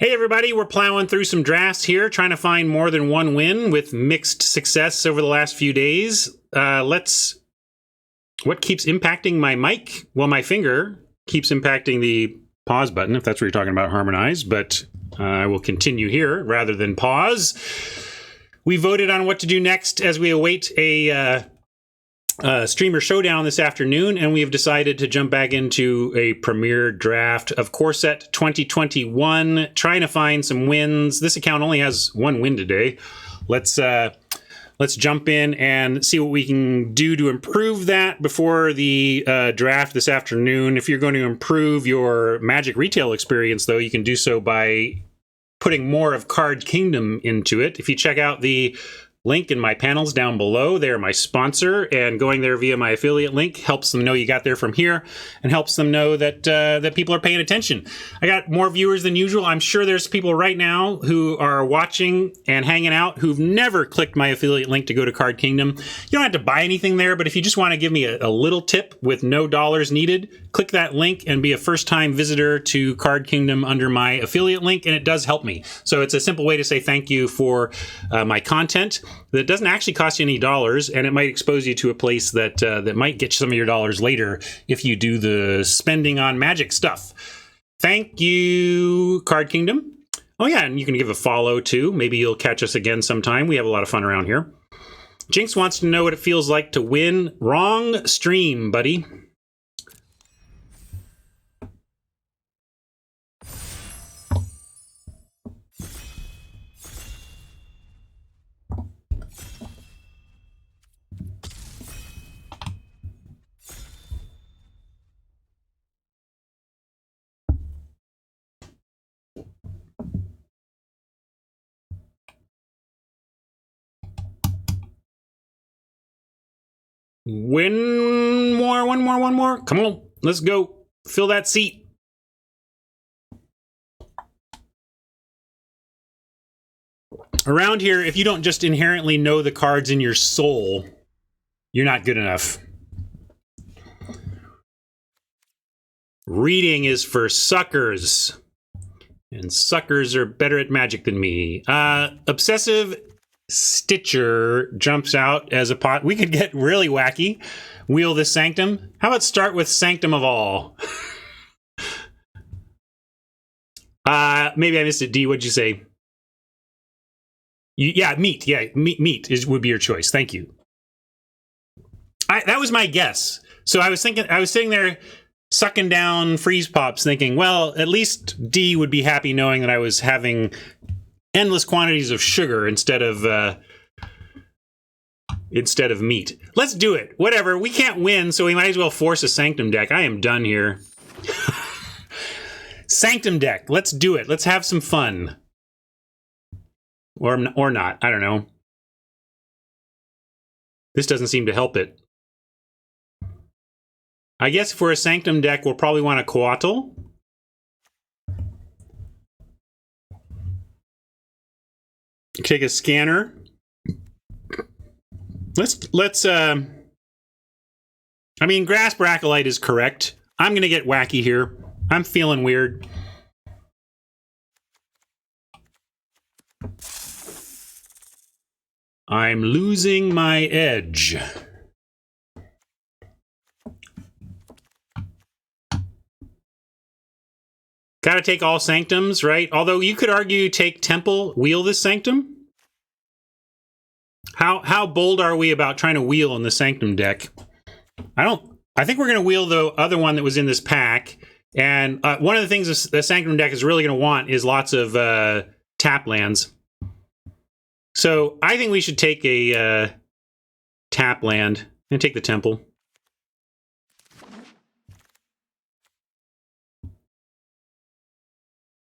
Hey everybody, we're plowing through some drafts here, trying to find more than one win with mixed success over the last few days. What keeps impacting my mic? Well, my finger keeps impacting the pause button, if that's what you're talking about, harmonize, but I will continue here rather than pause. We voted on what to do next as we await a streamer showdown this afternoon, and we have decided to jump back into a premier draft of Corset 2021, trying to find some wins. This account only has one win today. Let's jump in and see what we can do to improve that before the draft this afternoon. If you're going to improve your Magic retail experience, though, you can do so by putting more of Card Kingdom into it. If you check out the link in my panels down below, they're my sponsor, and going there via my affiliate link helps them know you got there from here and helps them know that that people are paying attention. I got more viewers than usual. I'm sure there's people right now who are watching and hanging out who've never clicked my affiliate link to go to Card Kingdom. You don't have to buy anything there, but if you just want to give me a little tip with no dollars needed, click that link and be a first-time visitor to Card Kingdom under my affiliate link, and it does help me. So it's a simple way to say thank you for my content that doesn't actually cost you any dollars, and it might expose you to a place that that might get you some of your dollars later if you do the spending on Magic stuff. Thank you, Card Kingdom. Oh yeah, and you can give a follow too. Maybe you'll catch us again sometime. We have a lot of fun around here. Jinx wants to know what it feels like to win. Wrong stream, buddy. One more. Come on, let's go. Fill that seat. Around here, if you don't just inherently know the cards in your soul, you're not good enough. Reading is for suckers, and suckers are better at Magic than me. Obsessive Stitcher jumps out as a pot. We could get really wacky. Wheel the Sanctum. How about start with Sanctum of All? Maybe I missed it. D, what'd you say? Yeah, meat. Yeah, meat would be your choice. Thank you. That was my guess. So I was sitting there sucking down freeze pops thinking, well, at least D would be happy knowing that I was having endless quantities of sugar instead of meat. Let's do it. Whatever. We can't win, so we might as well force a Sanctum deck. I am done here. Sanctum deck. Let's do it. Let's have some fun. Or not. I don't know. This doesn't seem to help it. I guess for a Sanctum deck, we'll probably want a Coatl. Take a scanner. Let's I mean, Grasp Acolyte is correct. I'm gonna get wacky here. I'm feeling weird. I'm losing my edge. Gotta take all Sanctums, right? Although you could argue take Temple, wheel this Sanctum. How bold are we about trying to wheel in the Sanctum deck? I think we're going to wheel the other one that was in this pack. And one of the things the Sanctum deck is really going to want is lots of tap lands. So I think we should take a tap land and take the Temple.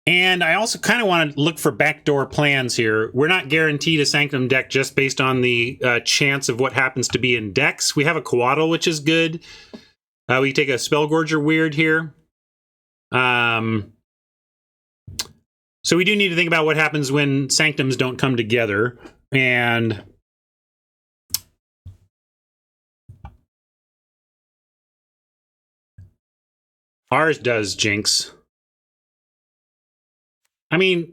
And I also kind of want to look for backdoor plans here. We're not guaranteed a Sanctum deck just based on the chance of what happens to be in decks. We have a Coatl, which is good. We take a Spellgorger Weird here. So we do need to think about what happens when Sanctums don't come together. And ours does, Jinx. I mean,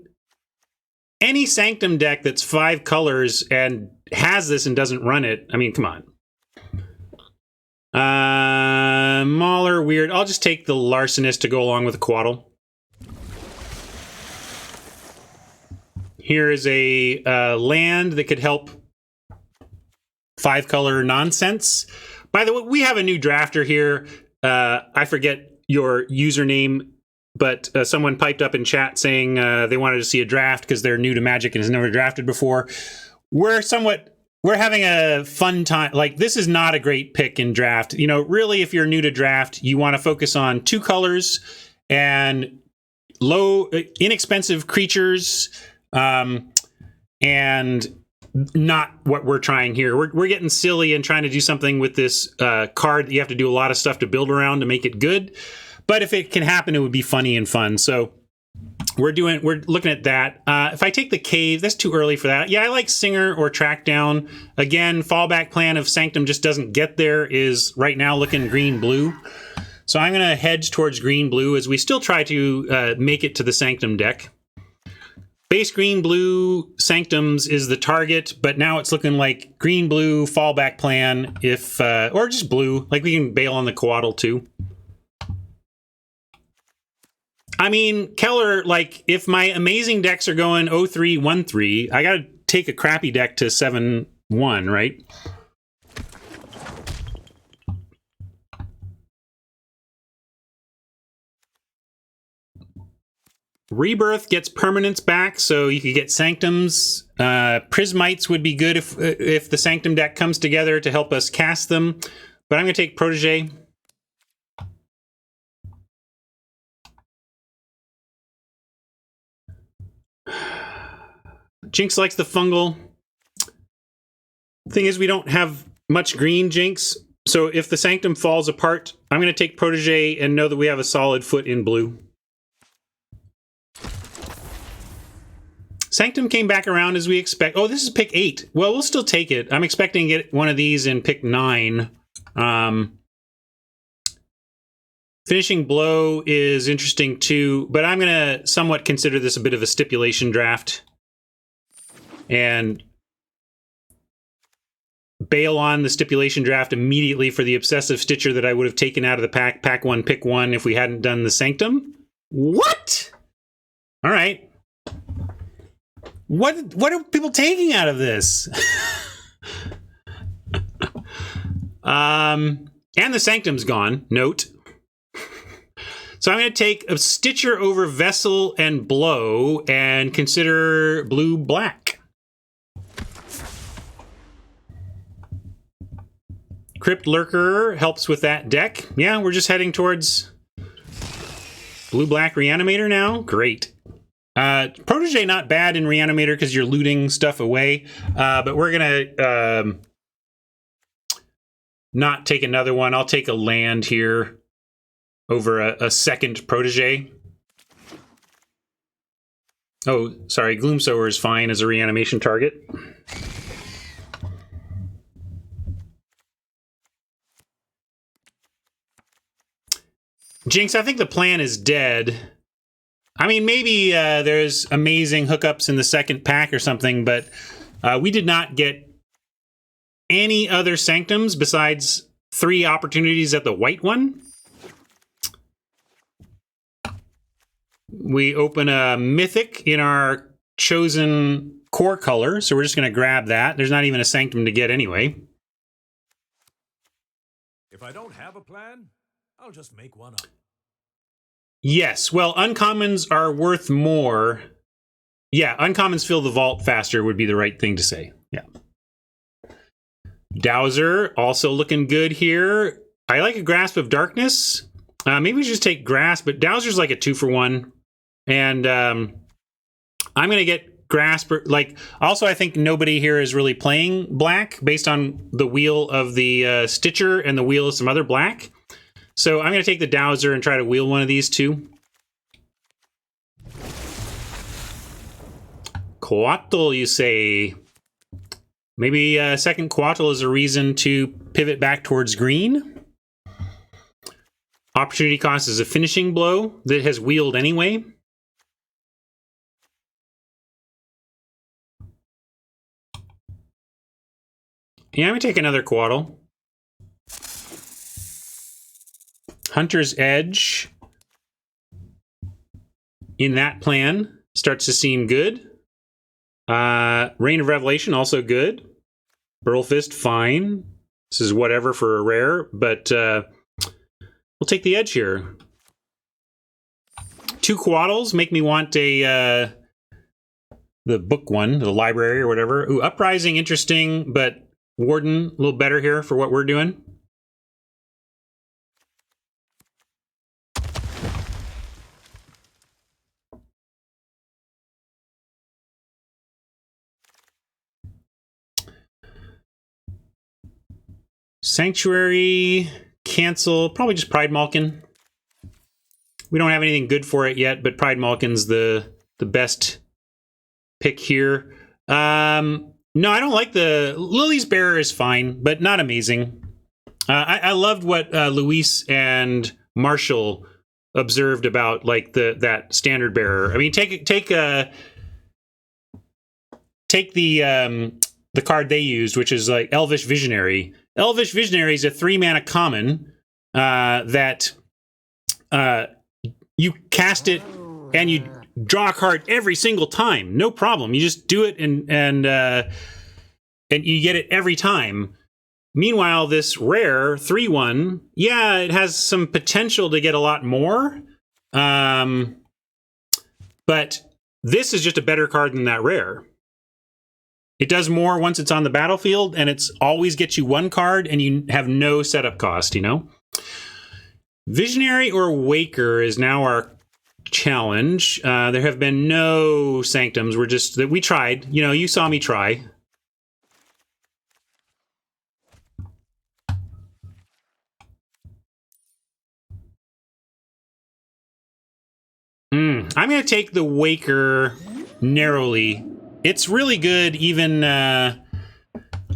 any Sanctum deck that's 5 colors and has this and doesn't run it, I mean, come on. Mauler, weird. I'll just take the Larcenist to go along with the Quaddle. Here is a land that could help 5-color nonsense. By the way, we have a new drafter here. I forget your username, but someone piped up in chat saying they wanted to see a draft because they're new to Magic and has never drafted before. We're having a fun time. Like, this is not a great pick in draft. You know, really, if you're new to draft, you want to focus on 2 colors and low, inexpensive creatures, and not what we're trying here. We're getting silly and trying to do something with this card that you have to do a lot of stuff to build around to make it good. But if it can happen, it would be funny and fun. So we're looking at that. If I take the Cave, that's too early for that. Yeah, I like Singer or Track Down. Again, fallback plan if Sanctum just doesn't get there is right now looking green-blue. So I'm going to hedge towards green-blue as we still try to make it to the Sanctum deck. Base green-blue Sanctums is the target, but now it's looking like green-blue fallback plan if, or just blue. Like, we can bail on the Coatl too. I mean, Keller, like, if my amazing decks are going 0-3-1-3, I gotta take a crappy deck to 7-1, right? Rebirth gets permanents back, so you could get Sanctums. Prismites would be good if the Sanctum deck comes together to help us cast them. But I'm going to take Protege. Jinx likes the fungal. Thing is, we don't have much green, Jinx. So if the Sanctum falls apart, I'm going to take Protege and know that we have a solid foot in blue. Sanctum came back around as we expect. Oh, this is pick 8. Well, we'll still take it. I'm expecting to get one of these in pick 9. Finishing Blow is interesting too, but I'm going to somewhat consider this a bit of a stipulation draft. And bail on the stipulation draft immediately for the Obsessive Stitcher that I would have taken out of the pack, pack 1, pick 1, if we hadn't done the Sanctum. What? All right. What are people taking out of this? And the Sanctum's gone. Note. So I'm going to take a Stitcher over Vessel and Blow and consider blue-black. Crypt Lurker helps with that deck. Yeah, we're just heading towards blue-black Reanimator now. Great. Protege not bad in Reanimator because you're looting stuff away, but we're gonna not take another one. I'll take a land here over a second Protege. Oh, sorry, Gloomsower is fine as a reanimation target. Jinx, I think the plan is dead. I mean, maybe there's amazing hookups in the second pack or something, but we did not get any other Sanctums besides 3 opportunities at the white one. We open a Mythic in our chosen core color, so we're just going to grab that. There's not even a Sanctum to get anyway. If I don't have a plan, I'll just make one up. Yes, well, uncommons are worth more. Yeah, uncommons fill the vault faster would be the right thing to say. Yeah. Dowser, also looking good here. I like a Grasp of Darkness. Maybe we should just take Grasp, but Dowser's like a 2-for-1. And I'm going to get Grasp. Like, also, I think nobody here is really playing black based on the wheel of the Stitcher and the wheel of some other black. So I'm going to take the Dowser and try to wheel one of these two. Coatl, you say? Maybe second Coatl is a reason to pivot back towards green. Opportunity cost is a Finishing Blow that has wheeled anyway. Yeah, I'm gonna take another Quaddle. Hunter's Edge in that plan starts to seem good. Reign of Revelation, also good. Burlfist, fine. This is whatever for a rare, but we'll take the edge here. 2 Quaddles make me want a the book one, the library or whatever. Ooh, Uprising, interesting, but Warden, a little better here for what we're doing. Sanctuary, cancel, probably just Pride Malkin. We don't have anything good for it yet, but Pride Malkin's the best pick here. No, I don't like the Lily's Bearer is fine, but not amazing. I loved what Luis and Marshall observed about like that standard bearer. I mean, take the card they used, which is like Elvish Visionary. Elvish Visionary is a 3-mana common that you cast it and you draw a card every single time. No problem. You just do it and you get it every time. Meanwhile, this rare 3/1, yeah, it has some potential to get a lot more. But this is just a better card than that rare. It does more once it's on the battlefield, and it's always gets you 1 card, and you have no setup cost, you know? Visionary or Waker is now our challenge. There have been no Sanctums. We tried. You know, you saw me try. I'm going to take the Waker narrowly. It's really good even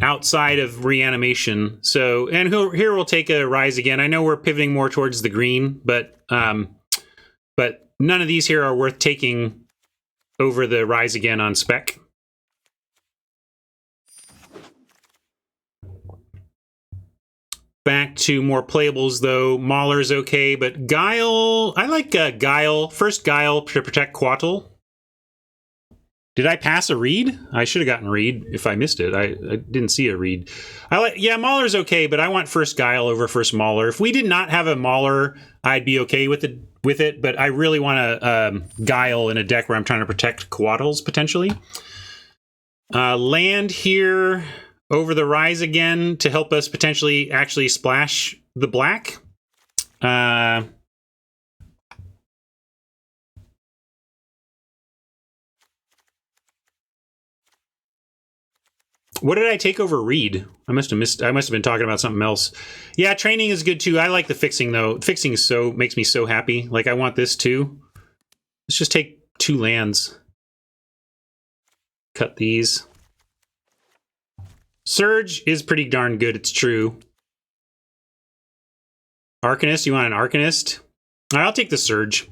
outside of reanimation. So, and here we'll take a Rise Again. I know we're pivoting more towards the green, but none of these here are worth taking over the Rise Again on spec. Back to more playables, though. Mauler's okay, but Guile... I like Guile. First Guile to protect Quattle. Did I pass a read? I should have gotten read if I missed it. I didn't see a read. Yeah, Mauler's okay, but I want first Guile over first Mauler. If we did not have a Mauler, I'd be okay with it, but I really want a Guile in a deck where I'm trying to protect Quattles, potentially. Land here... over the Rise Again to help us potentially actually splash the black. What did I take over Reed? I must have been talking about something else. Yeah, training is good too. I like the fixing though. Fixing is makes me so happy. Like I want this too. Let's just take 2 lands. Cut these. Surge is pretty darn good, it's true. Arcanist, you want an Arcanist? All right, I'll take the Surge.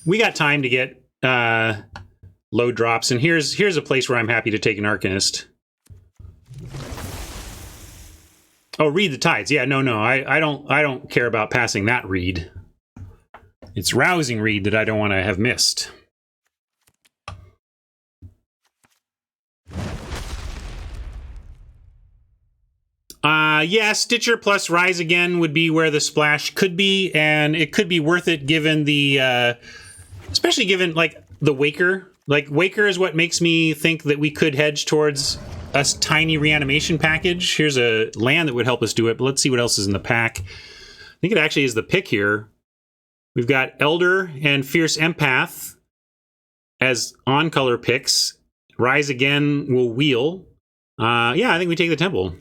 We got time to get low drops, and here's a place where I'm happy to take an Arcanist. Oh, Read the Tides. Yeah, no, I don't care about passing that read. It's Rousing Read that I don't want to have missed. Yeah, Stitcher plus Rise Again would be where the splash could be, and it could be worth it given the, especially given, like, the Waker. Like, Waker is what makes me think that we could hedge towards a tiny reanimation package. Here's a land that would help us do it, but let's see what else is in the pack. I think it actually is the pick here. We've got Elder and Fierce Empath as on-color picks. Rise Again will wheel. Yeah, I think we take the Temple.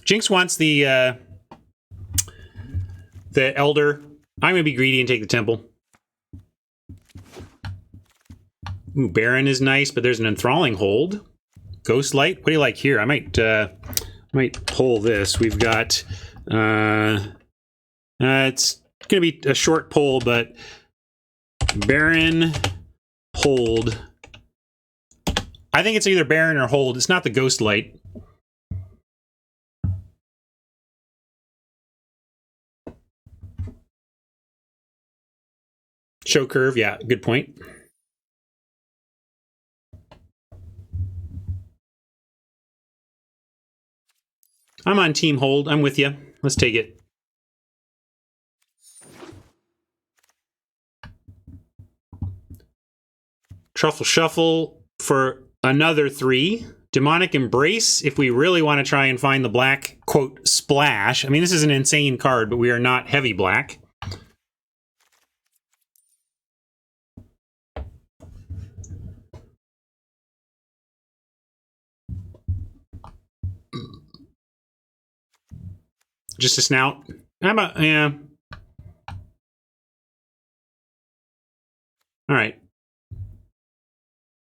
Jinx wants the Elder. I'm going to be greedy and take the Temple. Ooh, Baron is nice, but there's an Enthralling Hold. Ghostlight, what do you like here? I might pull this. We've got... it's going to be a short pull, but Baron, Hold. I think it's either Baron or Hold. It's not the Ghostlight. show curve. Yeah, good point. I'm on team hold. I'm with you. Let's take it. Truffle Shuffle for another 3. Demonic Embrace, if we really want to try and find the black, quote, splash. I mean, this is an insane card, but we are not heavy black. Just a snout. Yeah. All right.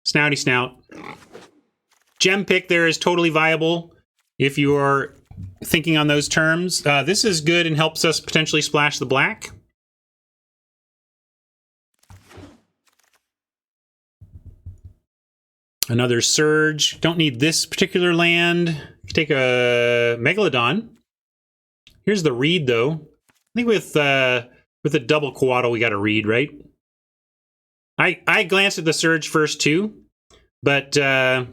Snouty snout. Gem pick there is totally viable if you are thinking on those terms. This is good and helps us potentially splash the black. Another Surge. Don't need this particular land. Take a Megalodon. Here's the Reed, though. I think with a double Coatl, we got a Reed, right? I glanced at the Surge first, too. But I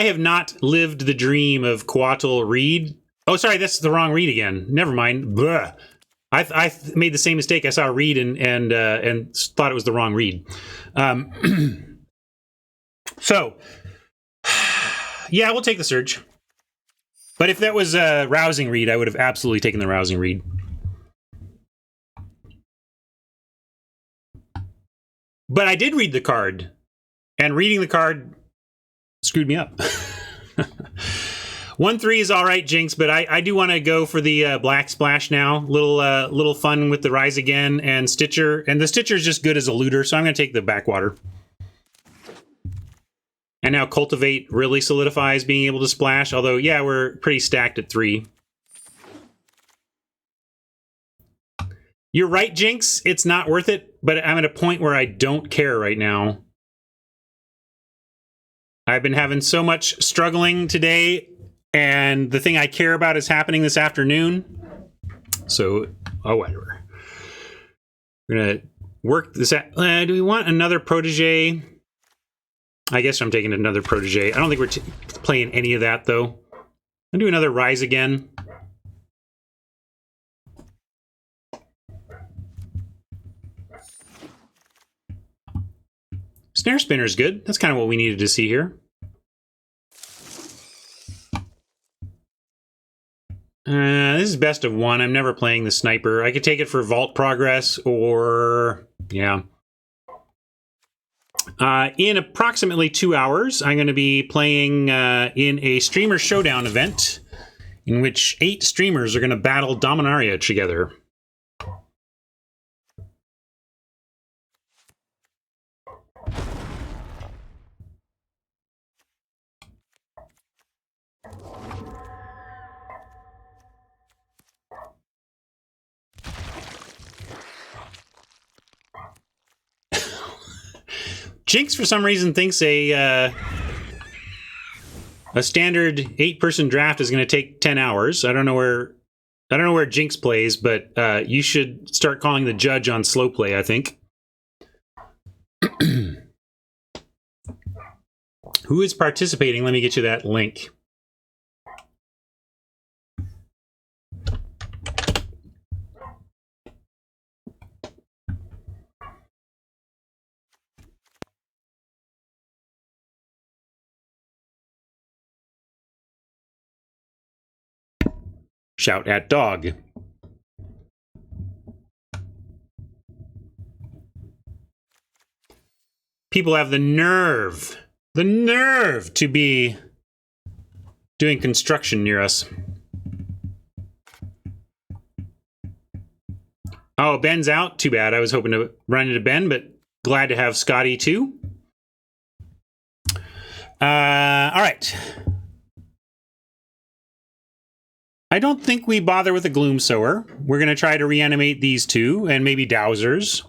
have not lived the dream of Coatl Reed. Oh, sorry, that's the wrong Reed again. Never mind. Blah. I made the same mistake. I saw a Reed and thought it was the wrong Reed. So, yeah, we'll take the Surge. But if that was a Rousing Reed, I would have absolutely taken the Rousing Reed. But I did read the card. And reading the card screwed me up. 1-3 is all right, Jinx, but I do want to go for the Black Splash now. Little fun with the Rise Again and Stitcher. And the Stitcher is just good as a looter, so I'm going to take the Backwater. And now Cultivate really solidifies being able to splash, although, yeah, we're pretty stacked at 3. You're right, Jinx. It's not worth it, but I'm at a point where I don't care right now. I've been having so much struggling today, and the thing I care about is happening this afternoon. So, oh, whatever. We're going to work this out. Do we want another Protege? I guess I'm taking another Protege. I don't think we're playing any of that, though. I'll do another Rise Again. Snare Spinner is good. That's kind of what we needed to see here. This is best of 1. I'm never playing the Sniper. I could take it for Vault Progress or... yeah. In approximately 2 hours, I'm going to be playing in a Streamer Showdown event in which 8 streamers are going to battle Dominaria together. Jinx, for some reason, thinks a standard 8-person draft is going to take 10 hours. I don't know where Jinx plays, but you should start calling the judge on slow play, I think. Who is participating? Let me get you that link. Shout at dog. People have the nerve to be doing construction near us. Oh, Ben's out. Too bad. I was hoping to run into Ben, but glad to have Scotty too. All right. I don't think we bother with a Gloom Sower. We're going to try to reanimate these 2 and maybe Dowsers.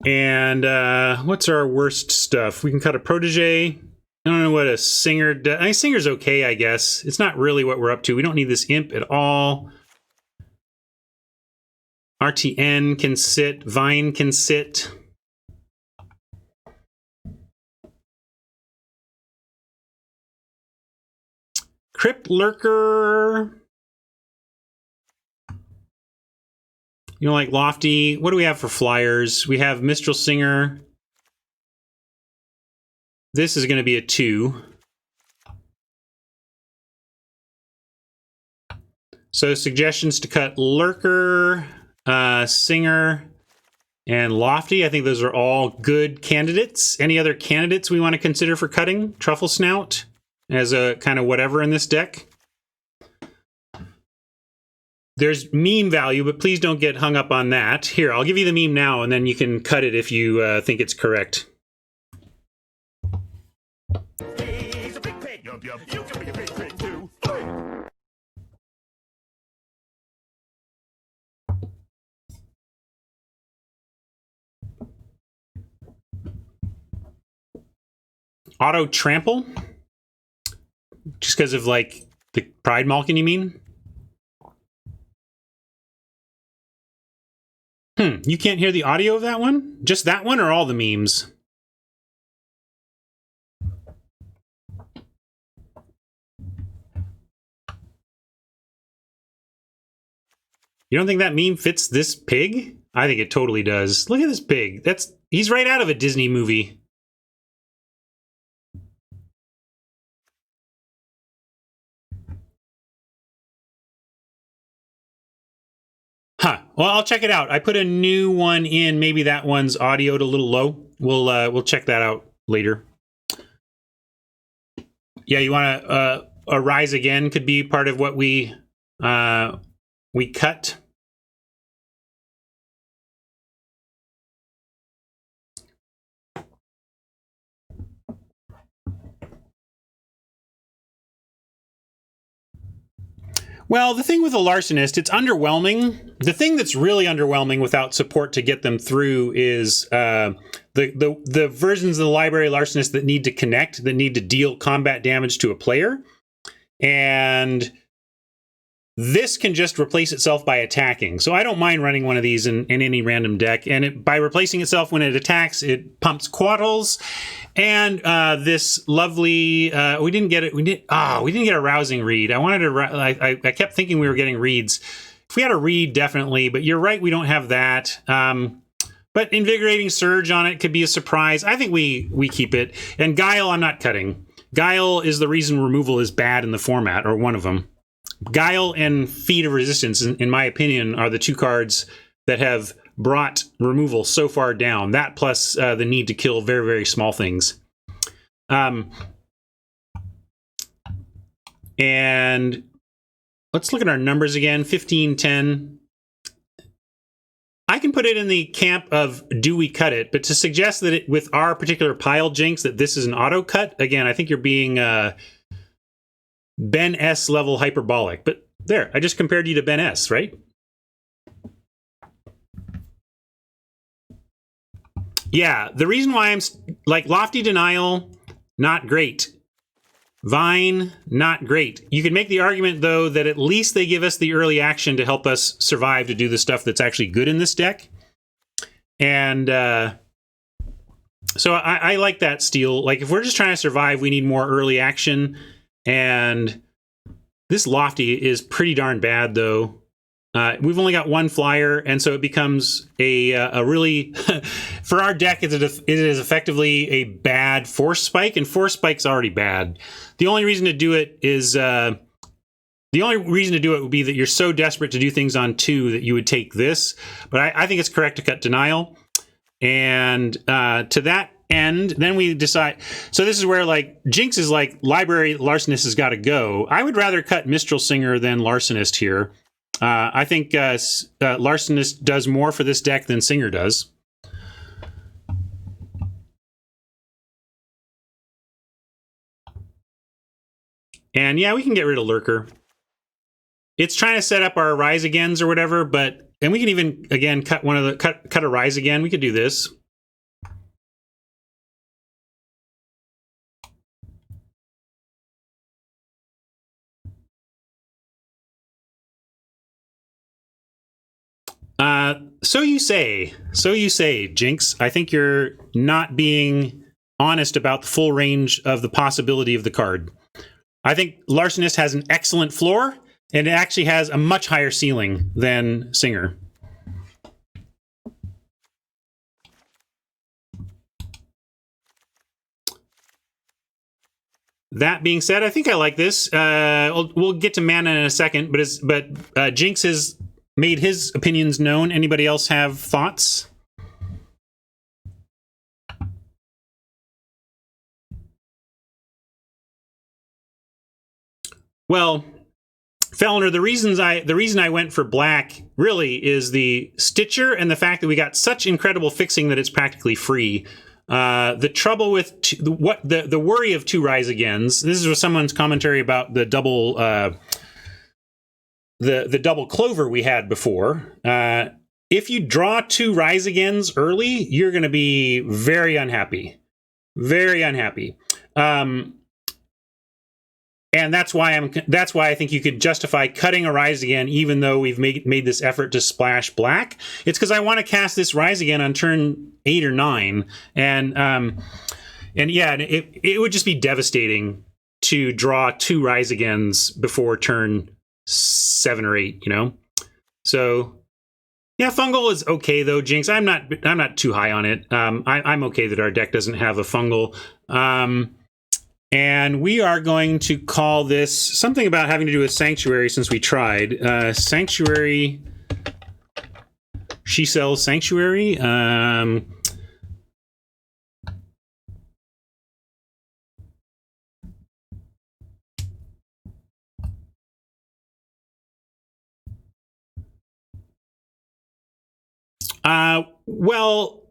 And what's our worst stuff? We can cut a Protege. I don't know what a Singer does. Singer's okay, I guess. It's not really what we're up to. We don't need this Imp at all. RTN can sit. Vine can sit. Crypt Lurker. You know, like Lofty. What do we have for flyers? We have Mistral Singer. This is going to be a 2. So suggestions to cut Lurker, Singer, and Lofty. I think those are all good candidates. Any other candidates we want to consider for cutting? Truffle Snout as a kind of whatever in this deck. There's meme value, but please don't get hung up on that. Here, I'll give you the meme now, and then you can cut it if you think it's correct. He's a big pig. Yup, yup. You can be a big pig too. Auto Trample? Just because of, like, the Pride Malkin, you mean? You can't hear the audio of that one? Just that one or all the memes? You don't think that meme fits this pig? I think it totally does. Look at this pig. He's right out of a Disney movie. Huh. Well, I'll check it out. I put a new one in. Maybe that one's audioed a little low. We'll check that out later. Yeah, you want to a Rise Again could be part of what we cut. Well, the thing with a Larcenist, it's underwhelming. The thing that's really underwhelming without support to get them through is the versions of the library Larcenist that need to connect, that need to deal combat damage to a player. And this can just replace itself by attacking. So I don't mind running one of these in any random deck. And by replacing itself when it attacks, it pumps Quaddles. And this lovely, we didn't get a rousing read. I kept thinking we were getting reads. If we had a read, definitely. But you're right, we don't have that. But Invigorating Surge on it could be a surprise. I think we keep it. And Guile, I'm not cutting. Guile is the reason removal is bad in the format, or one of them. Guile and Feat of Resistance, in my opinion, are the two cards that have brought removal so far down. That plus the need to kill very, very small things. And let's look at our numbers again. 15, 10. I can put it in the camp of do we cut it, but to suggest that with our particular pile Jinx that this is an auto cut, again, I think you're being Ben S level hyperbolic. But there, I just compared you to Ben S, right? Yeah, the reason why I'm like Lofty Denial, not great. Vine, not great. You could make the argument, though, that at least they give us the early action to help us survive to do the stuff that's actually good in this deck. And so I like that steal. Like, if we're just trying to survive, we need more early action. And this Lofty is pretty darn bad, though. We've only got one flyer, and so it becomes a really for our deck. It is effectively a bad Force Spike, and Force Spike's already bad. The only reason to do it would be that you're so desperate to do things on 2 that you would take this. But I think it's correct to cut Denial, and to that end, then we decide. So this is where like Jinx is like library Larcenist has got to go. I would rather cut Mistral Singer than Larcenist here. I think Larcenist does more for this deck than Singer does. And yeah, we can get rid of Lurker. It's trying to set up our Rise Agains or whatever, and we can even again cut cut a Rise Again. We could do this. So you say. So you say, Jinx. I think you're not being honest about the full range of the possibility of the card. I think Larcenist has an excellent floor, and it actually has a much higher ceiling than Singer. That being said, I think I like this. We'll get to mana in a second, but Jinx has made his opinions known. Anybody else have thoughts? Well, Fellner, the reason I went for black really is the Stitcher and the fact that we got such incredible fixing that it's practically free. The trouble with the worry of 2 Rise Agains. This is someone's commentary about the double the double clover we had before. If you draw 2 Rise Agains early, you're going to be very unhappy, very unhappy. And that's why I think you could justify cutting a Rise Again, even though we've made this effort to splash black. It's because I want to cast this Rise Again on turn 8 or 9, and yeah, it would just be devastating to draw 2 Rise Agains before turn 7 or 8. You know, so yeah, fungal is okay though, Jinx. I'm not too high on it. I'm okay that our deck doesn't have a fungal. And we are going to call this something about having to do with Sanctuary since we tried. Sanctuary. She sells Sanctuary. Well,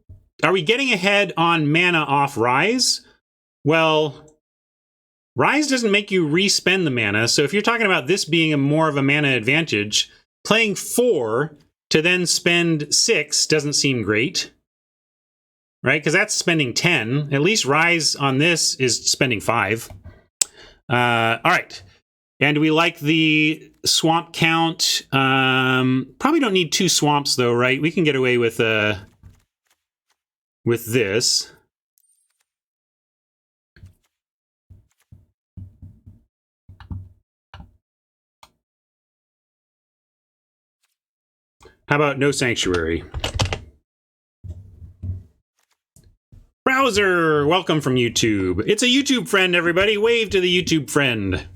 are we getting ahead on mana off Rise? Well, Rise doesn't make you re-spend the mana, so if you're talking about this being more of a mana advantage, playing 4 to then spend 6 doesn't seem great, right? Because that's spending 10. At least Rise on this is spending 5. All right. And we like the swamp count. Probably don't need 2 swamps, though, right? We can get away with this. How about no Sanctuary? Browser, welcome from YouTube. It's a YouTube friend, everybody. Wave to the YouTube friend.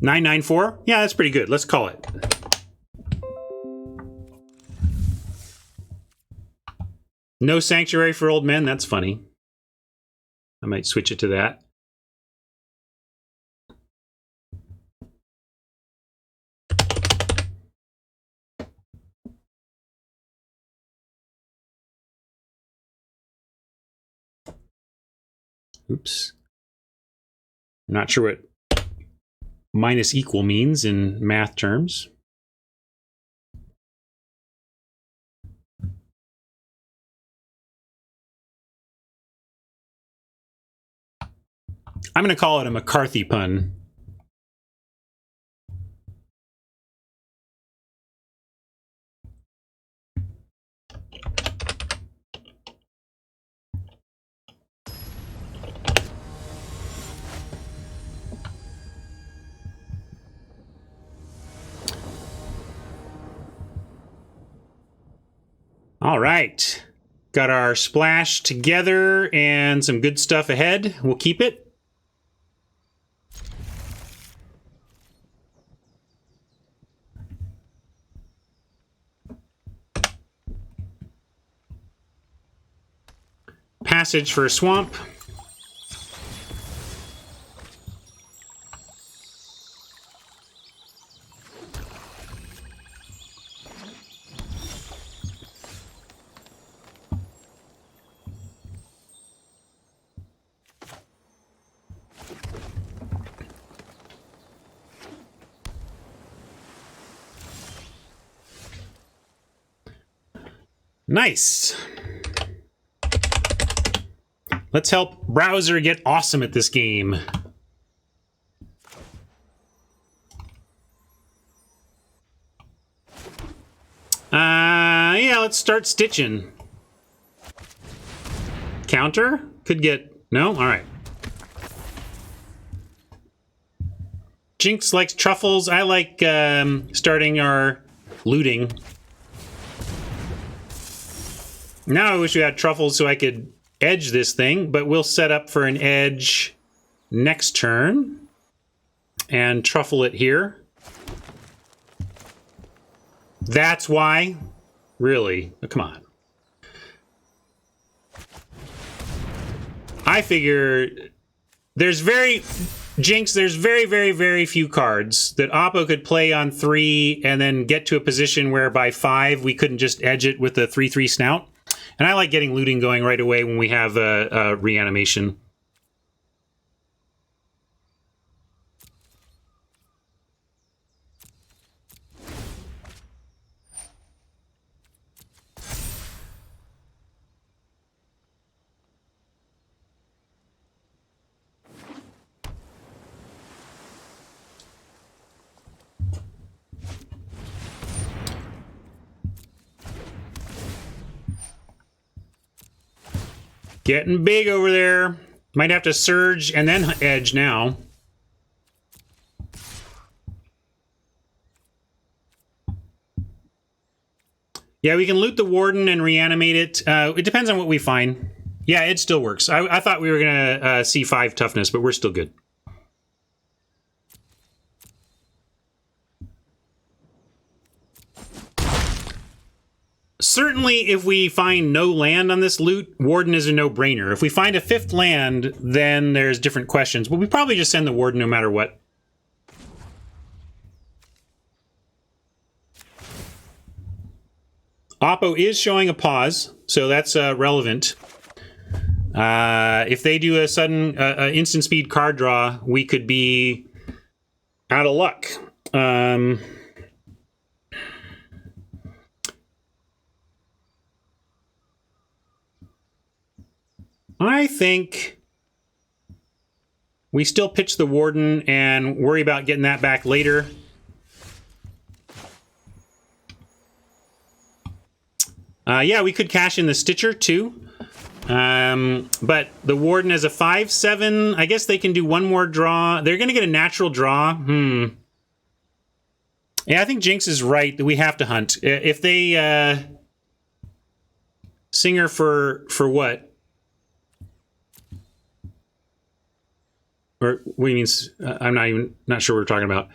$9.94? Yeah, that's pretty good. Let's call it. No Sanctuary for old men? That's funny. I might switch it to that. Oops. I'm not sure what minus equal means in math terms. I'm going to call it a McCarthy pun. All right. Got our splash together and some good stuff ahead. We'll keep it. Passage for a swamp. Nice. Let's help Browser get awesome at this game. Yeah, let's start stitching. Counter? Could get... No? Alright. Jinx likes truffles. I like starting our looting. Now I wish we had truffles so I could edge this thing, but we'll set up for an edge next turn and truffle it here. That's why? Really? Oh, come on. I figure there's Jinx, there's very few cards that Oppo could play on 3 and then get to a position where by 5 we couldn't just edge it with a 3/3 snout. And I like getting looting going right away when we have a reanimation. Getting big over there. Might have to surge and then edge now. Yeah, we can loot the Warden and reanimate it. It depends on what we find. Yeah, it still works. I thought we were going to see 5 toughness, but we're still good. Certainly, if we find no land on this loot, Warden is a no-brainer. If we find a 5th land, then there's different questions. But we probably just send the Warden no matter what. Oppo is showing a pause, so that's relevant. If they do a sudden instant speed card draw, we could be out of luck. I think we still pitch the Warden and worry about getting that back later. Yeah, we could cash in the Stitcher too. But the Warden as a 5/7, I guess they can do one more draw. They're going to get a natural draw. Yeah, I think Jinx is right that we have to hunt. If they Singer for what? Or what do you mean? I'm not sure what we're talking about.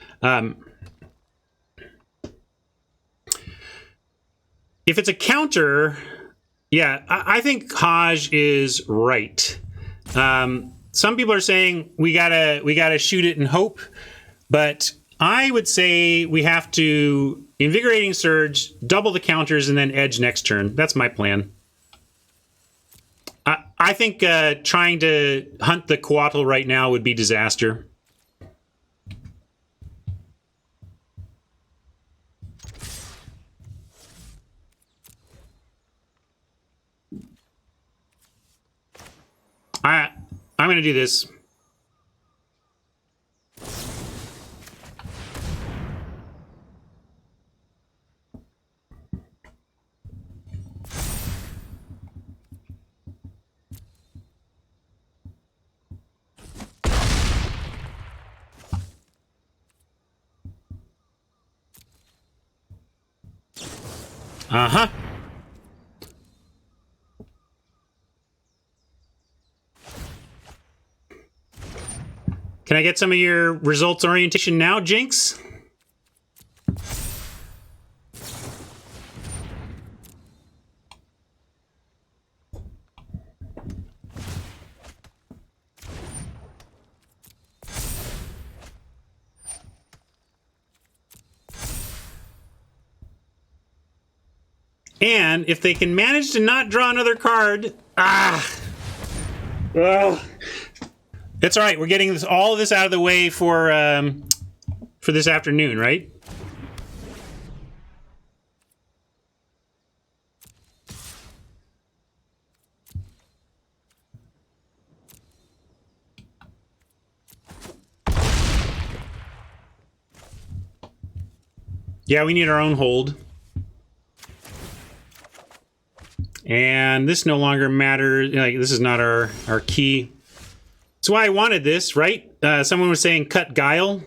If it's a counter, yeah, I think Haj is right. Some people are saying we gotta shoot it and hope, but I would say we have to Invigorating Surge, double the counters, and then edge next turn. That's my plan. I think trying to hunt the Coatl right now would be disaster. I'm going to do this. Uh-huh. Can I get some of your results orientation now, Jinx? And if they can manage to not draw another card, well, it's all right. We're getting all of this out of the way for this afternoon, right? Yeah, we need our own hold. And this no longer matters. Like, this is not our key. That's why I wanted this, right? Someone was saying cut Guile.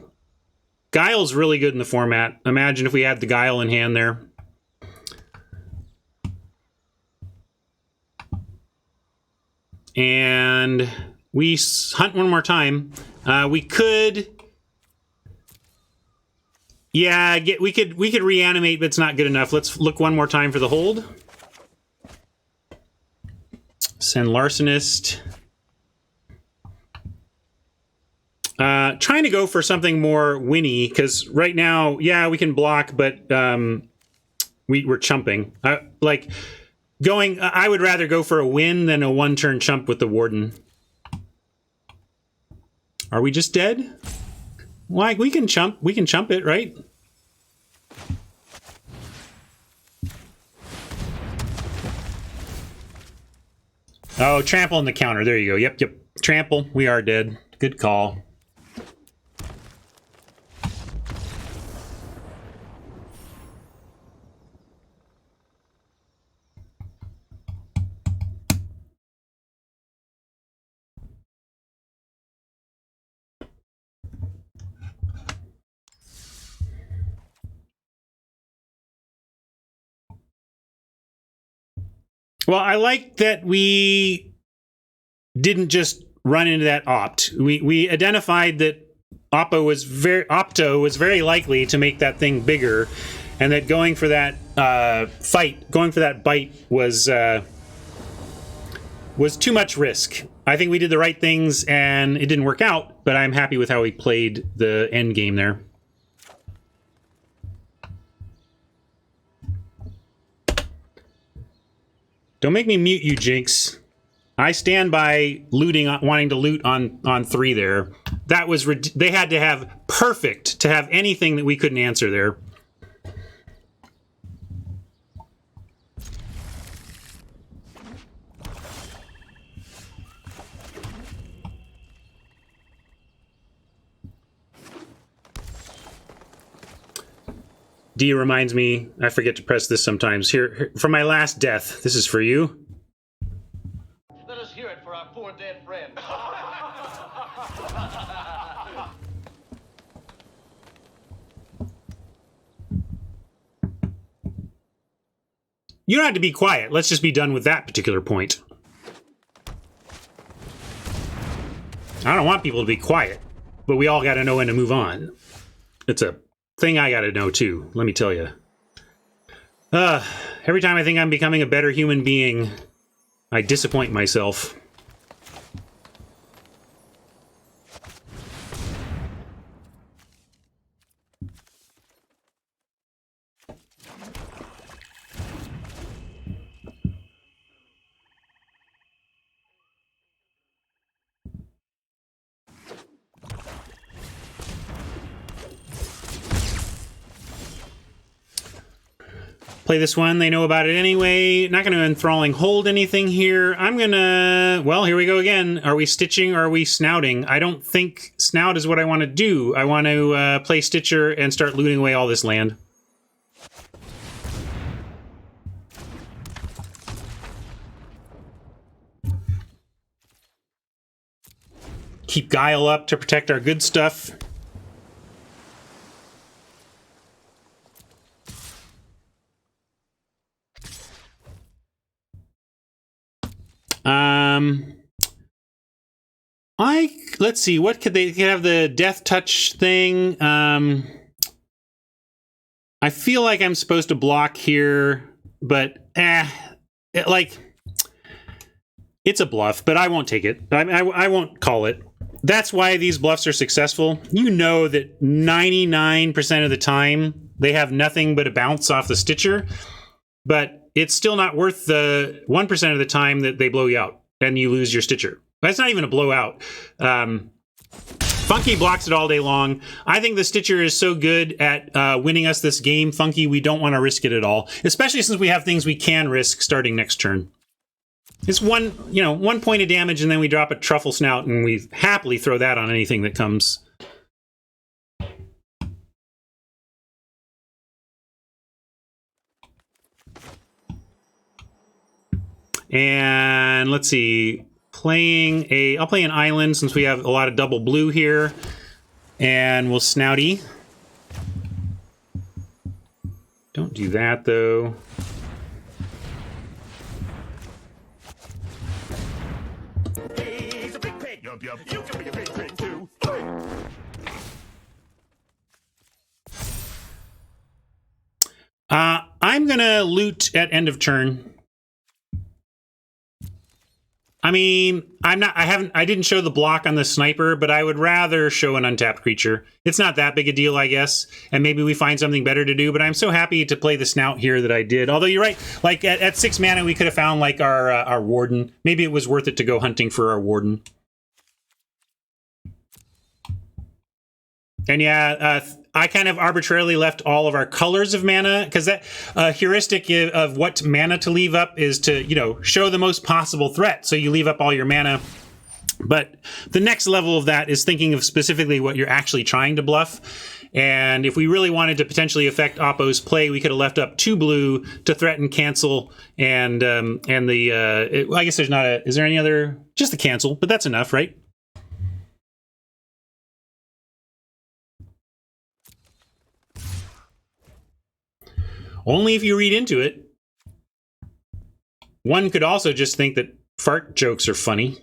Guile's really good in the format. Imagine if we had the Guile in hand there. And we hunt one more time. We could... Yeah, we could reanimate, but it's not good enough. Let's look one more time for the hold. Send Larcenist. Trying to go for something more winny, because right now, yeah, we can block, but we're chumping. I would rather go for a win than a one-turn chump with the Warden. Are we just dead? Like, we can chump it, right? Oh, trample on the counter. There you go. Yep. Trample. We are dead. Good call. Well, I like that we didn't just run into that opt. We identified that Opto was very likely to make that thing bigger, and that going for that going for that bite was too much risk. I think we did the right things, and it didn't work out, but I'm happy with how we played the end game there. Don't make me mute you, Jinx. I stand by wanting to loot on 3 there. That was they had to have perfect to have anything that we couldn't answer there. D reminds me, I forget to press this sometimes. Here, for my last death, this is for you. Let us hear it for our poor dead friend. You don't have to be quiet. Let's just be done with that particular point. I don't want people to be quiet, but we all got to know when to move on. It's a thing I got to know too, let me tell you. Every time I think I'm becoming a better human being, I disappoint myself. Play this one, they know about it anyway. Not going to enthralling hold anything here. I'm going to... Well, here we go again. Are we stitching or are we snouting? I don't think snout is what I want to do. I want to play Stitcher and start looting away all this land. Keep Guile up to protect our good stuff. Let's see, what could they have the death touch thing? I feel like I'm supposed to block here, but it's a bluff, but I won't take it. I won't call it. That's why these bluffs are successful. You know that 99% of the time they have nothing but a bounce off the Stitcher, but it's still not worth the 1% of the time that they blow you out and you lose your Stitcher. That's not even a blowout. Funky blocks it all day long. I think the Stitcher is so good at winning us this game, Funky, we don't want to risk it at all, especially since we have things we can risk starting next turn. It's one point of damage, and then we drop a Truffle Snout, and we happily throw that on anything that comes. And let's see. I'll play an island since we have a lot of double blue here. And we'll snouty. Don't do that, though. He's a big pig. Yup, yup. You can be a big pig too. I'm gonna loot at end of turn. I mean, I didn't show the block on the sniper, but I would rather show an untapped creature. It's not that big a deal, I guess, and maybe we find something better to do, but I'm so happy to play the snout here that I did. Although you're right, like at 6 mana, we could have found like our warden. Maybe it was worth it to go hunting for our warden. And yeah, I kind of arbitrarily left all of our colors of mana, because that heuristic of what mana to leave up is to, you know, show the most possible threat. So you leave up all your mana. But the next level of that is thinking of specifically what you're actually trying to bluff. And if we really wanted to potentially affect Oppo's play, we could have left up 2 blue to threaten cancel and I guess there's not a, is there any other, just the cancel, but that's enough, right? Only if you read into it. One could also just think that fart jokes are funny.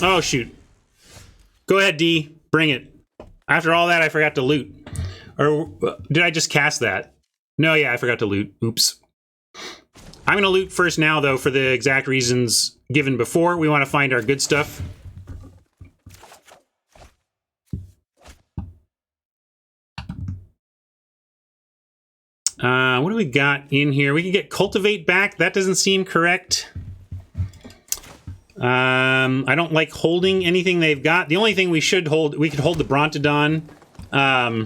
Oh, shoot. Go ahead, D. Bring it. After all that, I forgot to loot. Or did I just cast that? No, yeah, I forgot to loot. Oops. I'm going to loot first now, though, for the exact reasons given before. We want to find our good stuff. What do we got in here? We can get Cultivate back. That doesn't seem correct. I don't like holding anything they've got. The only thing we should hold, we could hold the Brontodon. I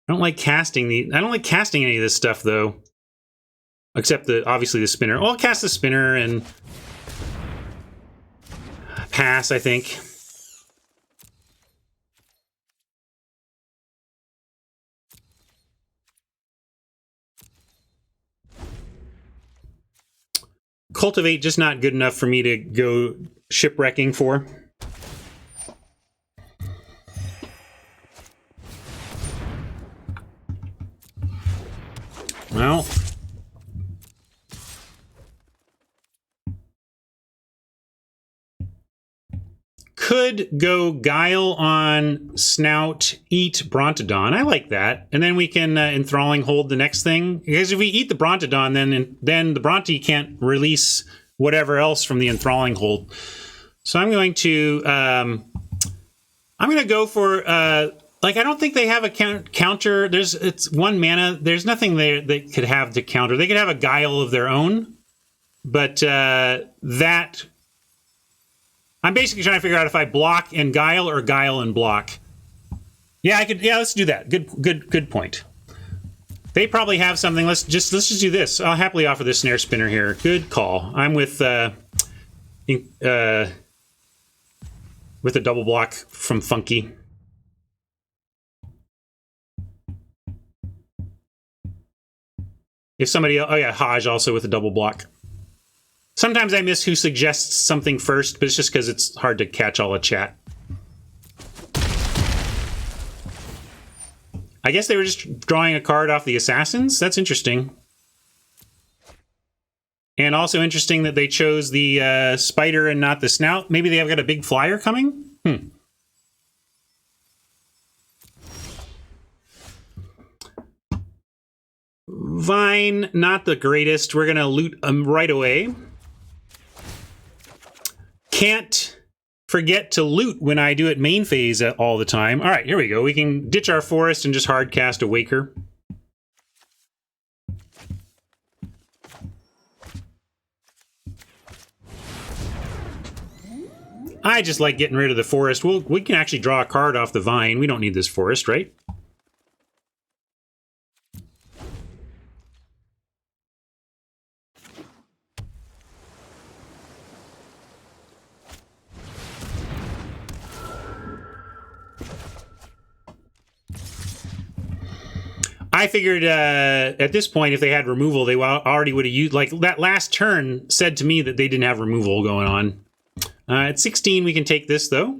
don't like casting any of this stuff, though. Except obviously the spinner. Well, I'll cast the spinner and pass, I think. Cultivate just not good enough for me to go shipwrecking for. Well, could go Guile on Snout, eat Brontodon. I like that. And then we can Enthralling hold the next thing. Because if we eat the Brontodon, then the Bronte can't release whatever else from the Enthralling hold. So I'm going to go for... like, I don't think they have a counter. It's 1 mana. There's nothing there they could have to counter. They could have a Guile of their own, but that... I'm basically trying to figure out if I block and Guile or Guile and block. Yeah, I could. Yeah, let's do that. Good point. They probably have something. Let's just do this. I'll happily offer the Snare Spinner here. Good call. I'm with a double block from Funky. If somebody else, oh yeah, Haj also with a double block. Sometimes I miss who suggests something first, but it's just because it's hard to catch all the chat. I guess they were just drawing a card off the Assassins. That's interesting. And also interesting that they chose the Spider and not the Snout. Maybe they have got a big flyer coming? Vine, not the greatest. We're going to loot right away. Can't forget to loot when I do it main phase all the time. All right, here we go. We can ditch our forest and just hard cast a Waker. I just like getting rid of the forest. We can actually draw a card off the Vine. We don't need this forest, right? I figured at this point, if they had removal, they already would have used... Like, that last turn said to me that they didn't have removal going on. At 16, we can take this, though.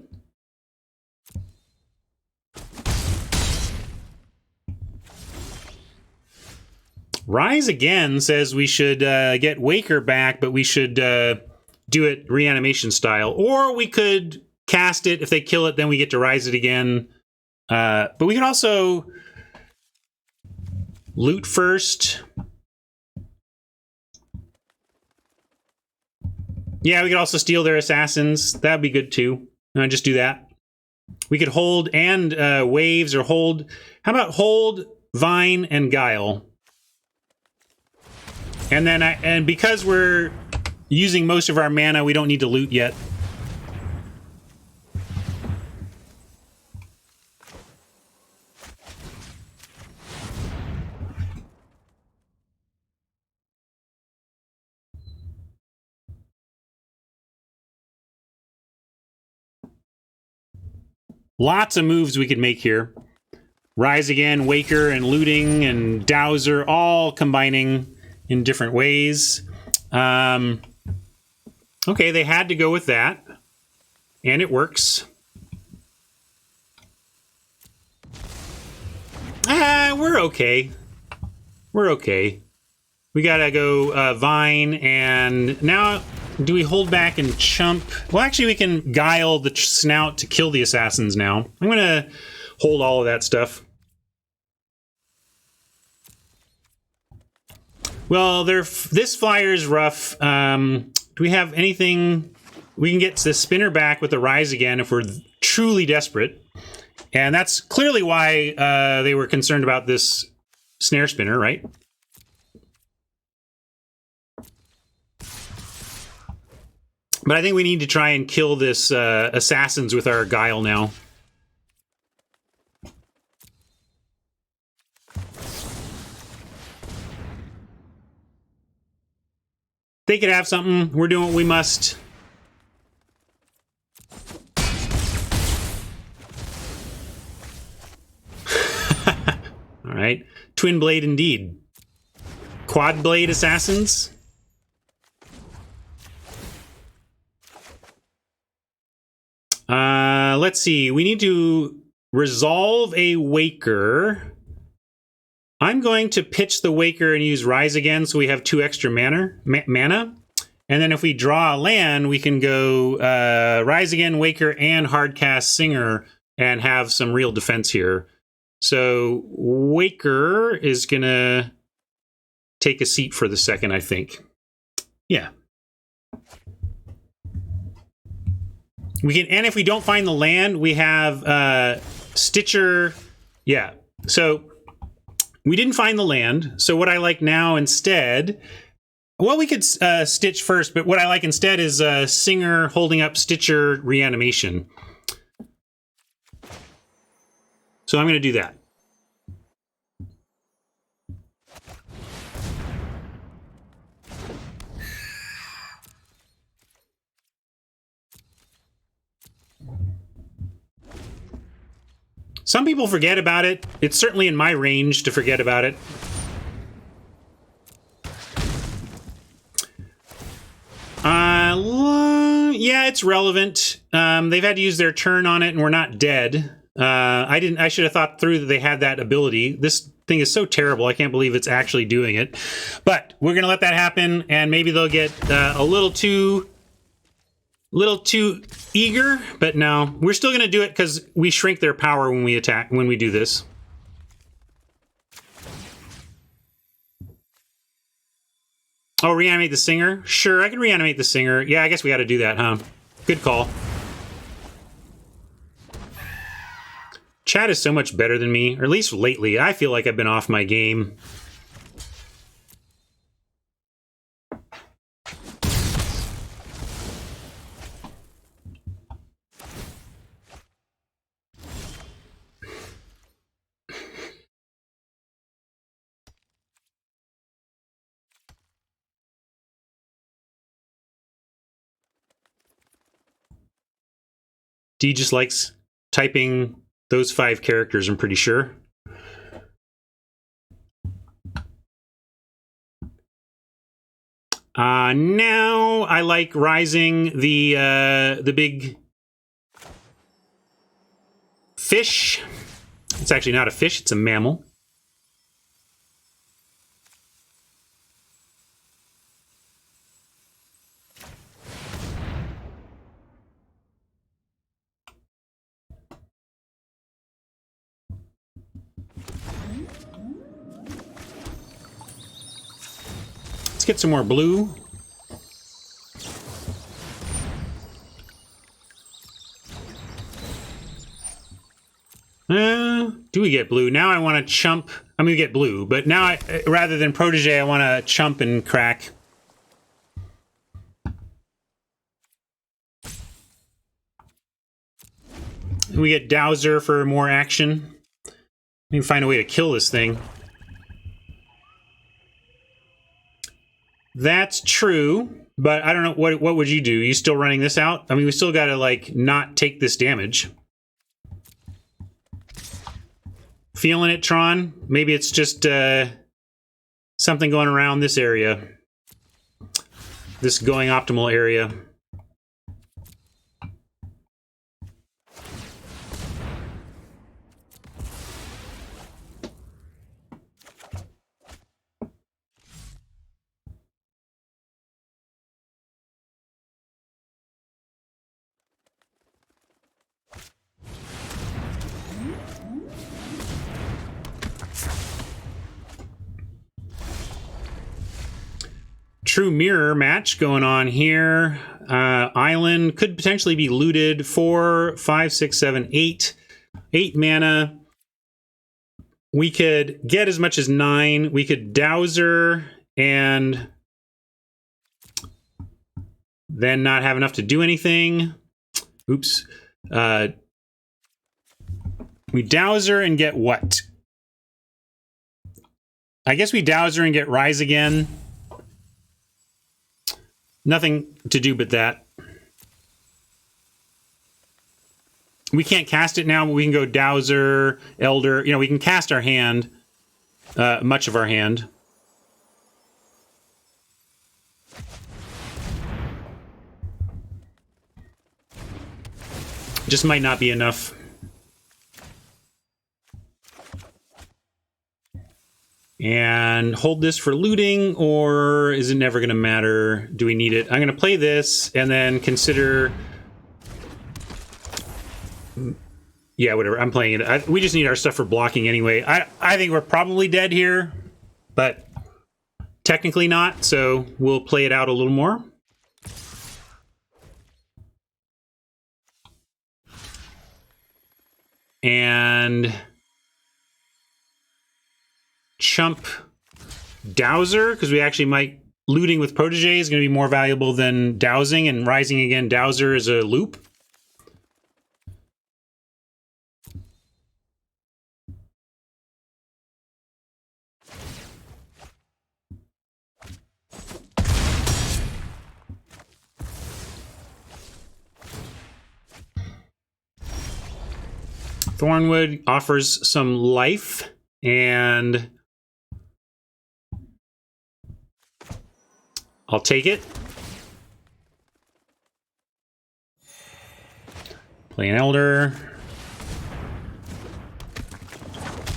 Rise Again says we should get Waker back, but we should do it reanimation style. Or we could cast it. If they kill it, then we get to rise it again. But we can also loot first. Yeah, we could also steal their assassins. That'd be good too. Just do that. We could hold and waves, or hold. How about hold, vine, and guile? And then and because we're using most of our mana, we don't need to loot yet. Lots of moves we could make here. Rise Again, Waker, and looting, and Dowser, all combining in different ways. Okay, they had to go with that. And it works. We're okay. We're okay. We gotta go Vine, and now do we hold back and chump? Well, actually, we can guile the snout to kill the assassins now. I'm gonna hold all of that stuff. Well, this flyer is rough. Do we have anything? We can get the spinner back with the Rise Again if we're truly desperate. And that's clearly why they were concerned about this snare spinner, right? But I think we need to try and kill this assassins with our guile now. They could have something. We're doing what we must. All right. Twin blade indeed. Quad blade assassins. Let's see. We need to resolve a Waker. I'm going to pitch the Waker and use Rise Again so we have 2 extra mana. And then if we draw a land, we can go Rise Again, Waker, and Hardcast Singer and have some real defense here. So Waker is going to take a seat for the second, I think. Yeah. We can, and if we don't find the land, we have Stitcher. Yeah. So we didn't find the land. So what I like now instead, well, we could Stitch first, but what I like instead is Singer holding up Stitcher reanimation. So I'm going to do that. Some people forget about it. It's certainly in my range to forget about it. Yeah, it's relevant. They've had to use their turn on it, and we're not dead. I should have thought through that they had that ability. This thing is so terrible. I can't believe it's actually doing it. But we're gonna let that happen, and maybe they'll get a little too eager. But no, we're still gonna do it because we shrink their power when we attack. When we do this. Oh, reanimate the Singer? Sure, I can reanimate the Singer. Yeah, I guess we got to do that, huh? Good call. Chat is so much better than me, or at least lately. I feel like I've been off my game. D just likes typing those 5 characters, I'm pretty sure. Now I like rising the big fish. It's actually not a fish, it's a mammal. Let's get some more blue. Do we get blue? Now I want to chump. I mean, we get blue, but now rather than protege, I want to chump and crack. We get Dowser for more action. We can find a way to kill this thing. That's true, but I don't know. What would you do? Are you still running this out? I mean, we still got to, like, not take this damage. Feeling it, Tron? Maybe it's just something going around this area. This going optimal area. True mirror match going on here. Island could potentially be looted. 4, 5, 6, 7, 8. 8 mana. We could get as much as 9. We could Dowser and then not have enough to do anything. Oops. We Dowser and get what? I guess we Dowser and get Rise again. Nothing to do but that. We can't cast it now, but we can go Dowser, Elder. You know, we can cast our hand, much of our hand. Just might not be enough. And hold this for looting, or is it never going to matter? Do we need it? I'm going to play this and then consider... Yeah, whatever. I'm playing it. We just need our stuff for blocking anyway. I think we're probably dead here, but technically not, so we'll play it out a little more. And... chump Dowser, because we actually might... Looting with Protege is going to be more valuable than dowsing, and rising again Dowser is a loop. Thornwood offers some life, and I'll take it. Play an Elder.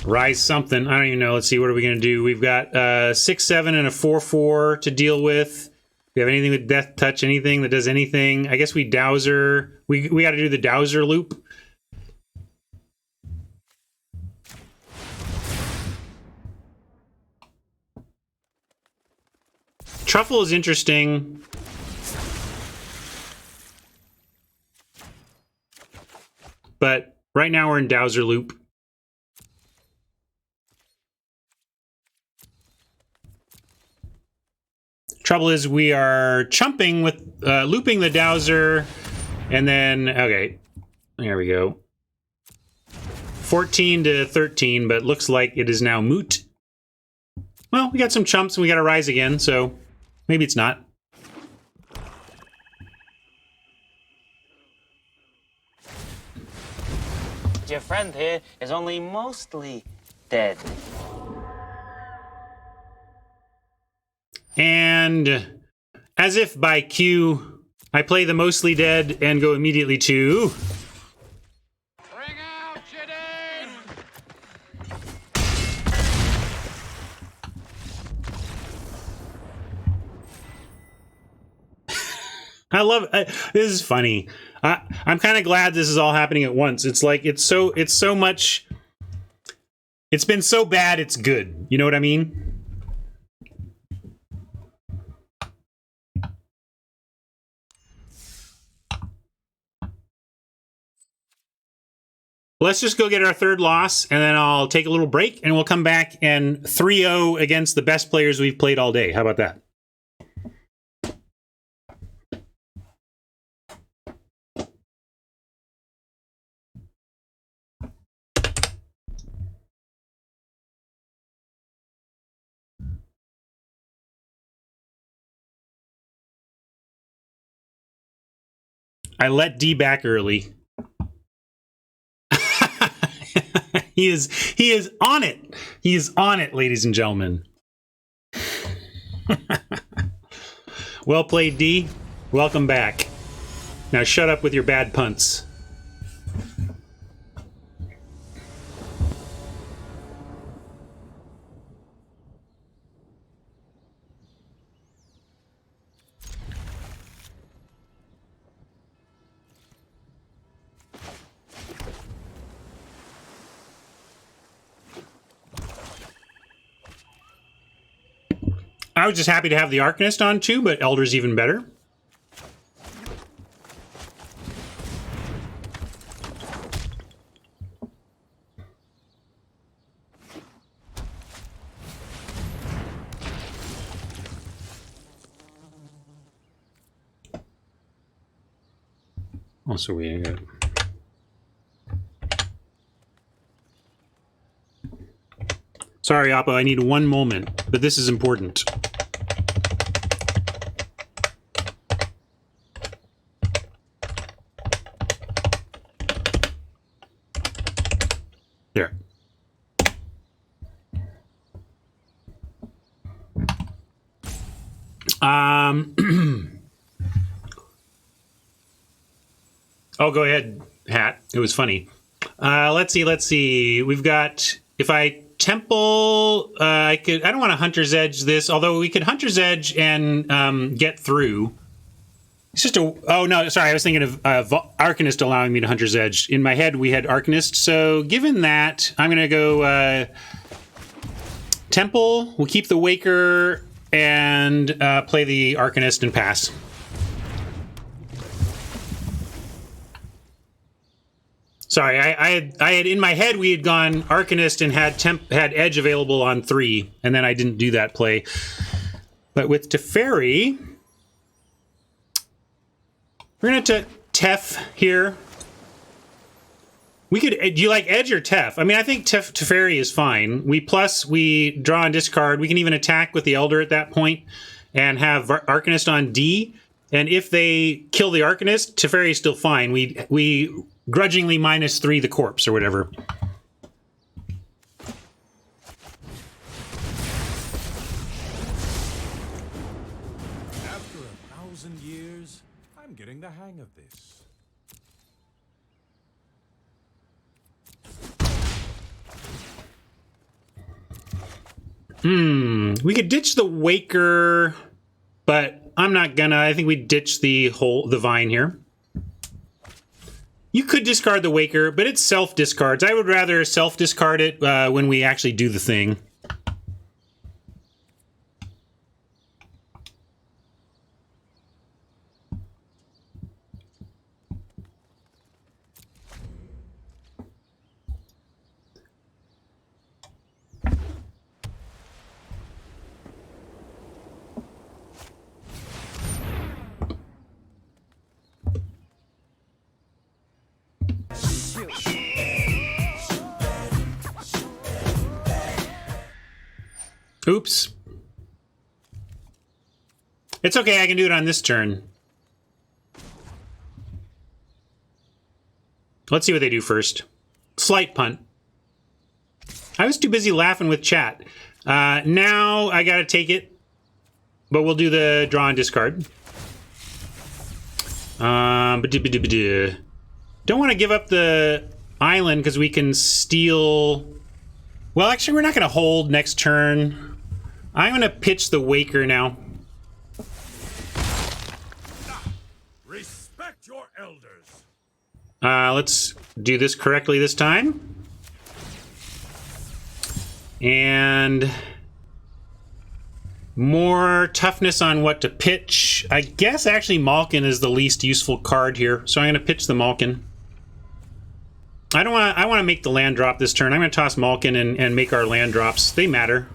Rise something. I don't even know. Let's see. What are we going to do? We've got 6/7 and a 4/4 to deal with. We have anything with Death Touch, anything that does anything. I guess we Dowser. We got to do the Dowser loop. Truffle is interesting. But right now we're in Dowser loop. Trouble is we are chumping with looping the Dowser, and then okay, there we go. 14 to 13, but looks like it is now moot. Well, we got some chumps and we got to rise again, so maybe it's not. Your friend here is only mostly dead. And As if by cue, I play the mostly dead and go immediately to... Bring out Jidin! I love it. This is funny. I'm kind of glad this is all happening at once. It's like, it's so much... It's been so bad, it's good. You know what I mean? Let's just go get our third loss, and then I'll take a little break, and we'll come back and 3-0 against the best players we've played all day. How about that? I let D back early. He is on it. He is on it, ladies and gentlemen. Well played, D. Welcome back. Now shut up with your bad punts. I was just happy to have the Arcanist on too, but Elder's even better. Also, we got... Sorry, Oppo, I need one moment, but this is important. There. Oh, go ahead, Hat. It was funny. Let's see. We've got, if I temple, I don't want to Hunter's Edge this, although we could Hunter's Edge and get through. It's just a, oh no, sorry, I was thinking of Arcanist allowing me to Hunter's Edge. In my head, we had Arcanist, so given that, I'm going to go Temple, we'll keep the Waker, and play the Arcanist and pass. Sorry, I had in my head we had gone Arcanist and had Edge available on 3, and then I didn't do that play. But with Teferi, we're gonna Tef here. We could. Do you like Edge or Tef? I mean, I think Teferi is fine. We draw and discard. We can even attack with the Elder at that point, and have Arcanist on D. And if they kill the Arcanist, Teferi is still fine. We grudgingly -3 the corpse or whatever. After 1,000 years, I'm getting the hang of this. We could ditch the Waker, but I'm not gonna. I think we ditch the Vine here. You could discard the Waker, but it self-discards. I would rather self-discard it when we actually do the thing. Oops. It's okay, I can do it on this turn. Let's see what they do first. Slight punt. I was too busy laughing with chat. Now I gotta take it. but we'll do the draw and discard. Don't want to give up the island because we can steal. Well, actually, we're not going to hold next turn. I'm going to pitch the Waker now. Respect your elders. Let's do this correctly this time. And more toughness on what to pitch. I guess actually Malkin is the least useful card here, so I'm going to pitch the Malkin. I want to make the land drop this turn. I'm going to toss Malkin and make our land drops. They matter.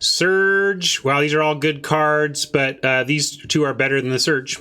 Surge. Wow, these are all good cards, but these two are better than the Surge.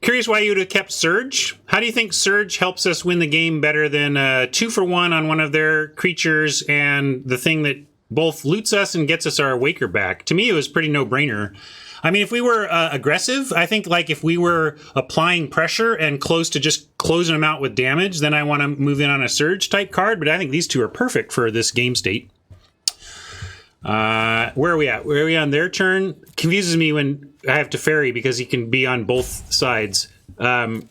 Curious why you would have kept Surge. How do you think Surge helps us win the game better than 2-for-1 on one of their creatures and the thing that both loots us and gets us our Waker back? To me, it was pretty no-brainer. I mean, if we were aggressive, I think like if we were applying pressure and close to just closing them out with damage, then I want to move in on a Surge type card, but I think these two are perfect for this game state. Where are we at? Where are we on their turn? Confuses me when I have Teferi because he can be on both sides. Okay,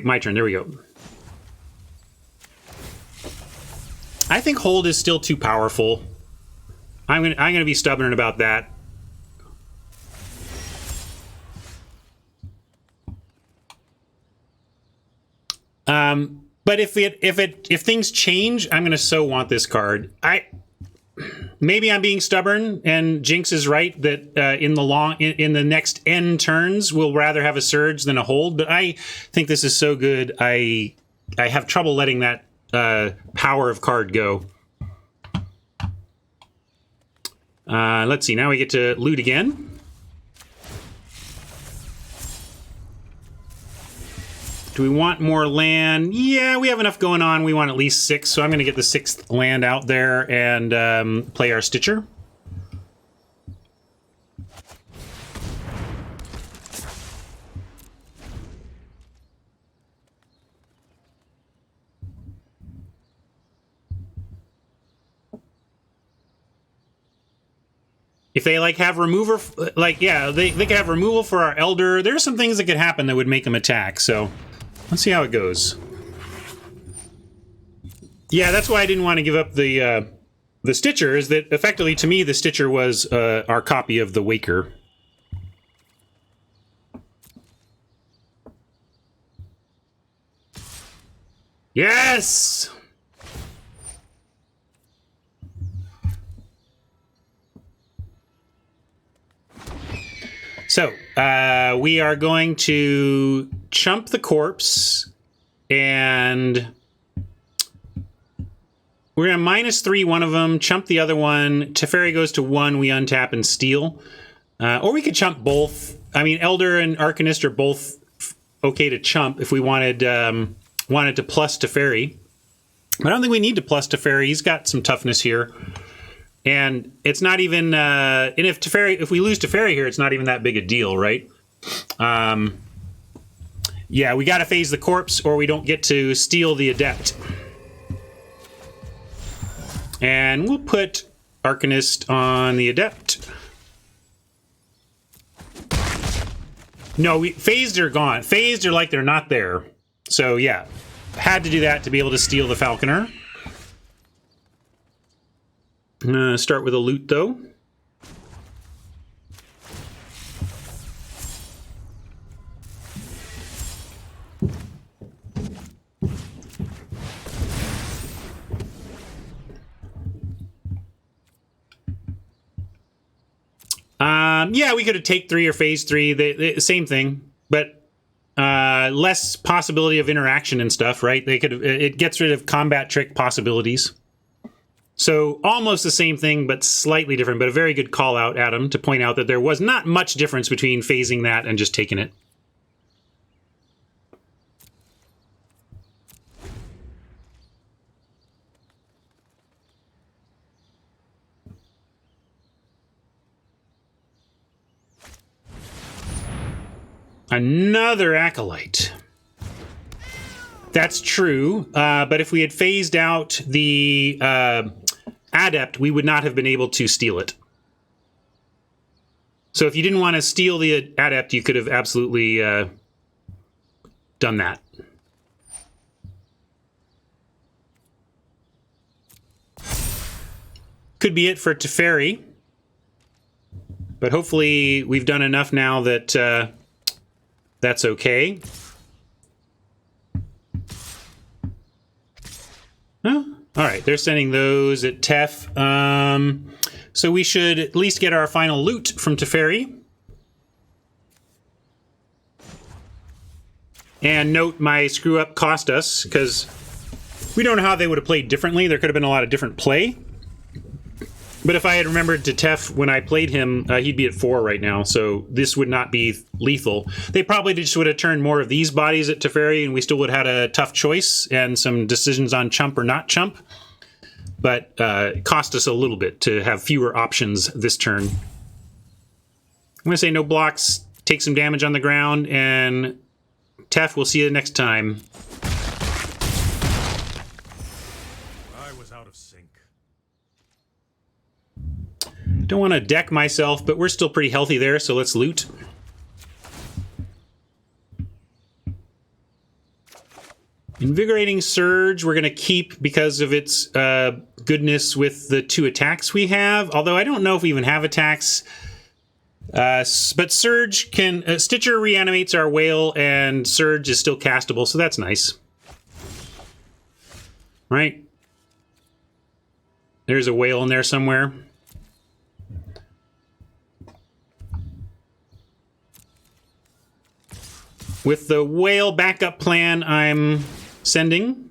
my turn. There we go. I think hold is still too powerful. I'm gonna be stubborn about that. But if things change, I'm gonna so want this card. Maybe I'm being stubborn, and Jinx is right that in the next N turns we'll rather have a Surge than a hold. But I think this is so good, I have trouble letting that power of card go. Let's see. Now we get to loot again. Do we want more land? Yeah, we have enough going on. We want at least 6, so I'm going to get the 6th land out there and play our Stitcher. If they like have remover, like yeah, they could have removal for our Elder. There's some things that could happen that would make them attack. So let's see how it goes. Yeah, that's why I didn't want to give up the Stitcher. Is that effectively to me the Stitcher was our copy of the Waker. Yes. So, we are going to chump the corpse, and we're going to -3 one of them, chump the other one. Teferi goes to 1, we untap and steal. Or we could chump both. I mean, Elder and Arcanist are both okay to chump if we wanted to plus Teferi. I don't think we need to plus Teferi. He's got some toughness here. And it's not even, and if we lose Teferi here, it's not even that big a deal, right? Yeah, we got to phase the corpse or we don't get to steal the Adept. And we'll put Arcanist on the Adept. No, phased are gone. Phased are like they're not there. So yeah, had to do that to be able to steal the Falconer. Start with a loot, though. Yeah, we could have take 3 or phase 3. Same thing, but less possibility of interaction and stuff, right? They could. It gets rid of combat trick possibilities. So almost the same thing, but slightly different. But a very good call out, Adam, to point out that there was not much difference between phasing that and just taking it. Another acolyte. That's true, but if we had phased out the adept, we would not have been able to steal it. So if you didn't want to steal the adept, you could have absolutely done that. Could be it for Teferi, but hopefully we've done enough now that that's okay. Huh? All right, they're sending those at Tef. So we should at least get our final loot from Teferi. And note my screw up cost us, because we don't know how they would have played differently. There could have been a lot of different play. But if I had remembered to Tef when I played him, he'd be at 4 right now, so this would not be lethal. They probably just would have turned more of these bodies at Teferi, and we still would have had a tough choice and some decisions on chump or not chump. But it cost us a little bit to have fewer options this turn. I'm going to say no blocks, take some damage on the ground, and Tef, we'll see you next time. I was out of sync. Don't want to deck myself, but we're still pretty healthy there, so let's loot. Invigorating Surge, we're going to keep because of its goodness with the 2 attacks we have. Although I don't know if we even have attacks. But Surge can... Stitcher reanimates our whale, and Surge is still castable, so that's nice. Right? There's a whale in there somewhere. With the whale backup plan I'm sending.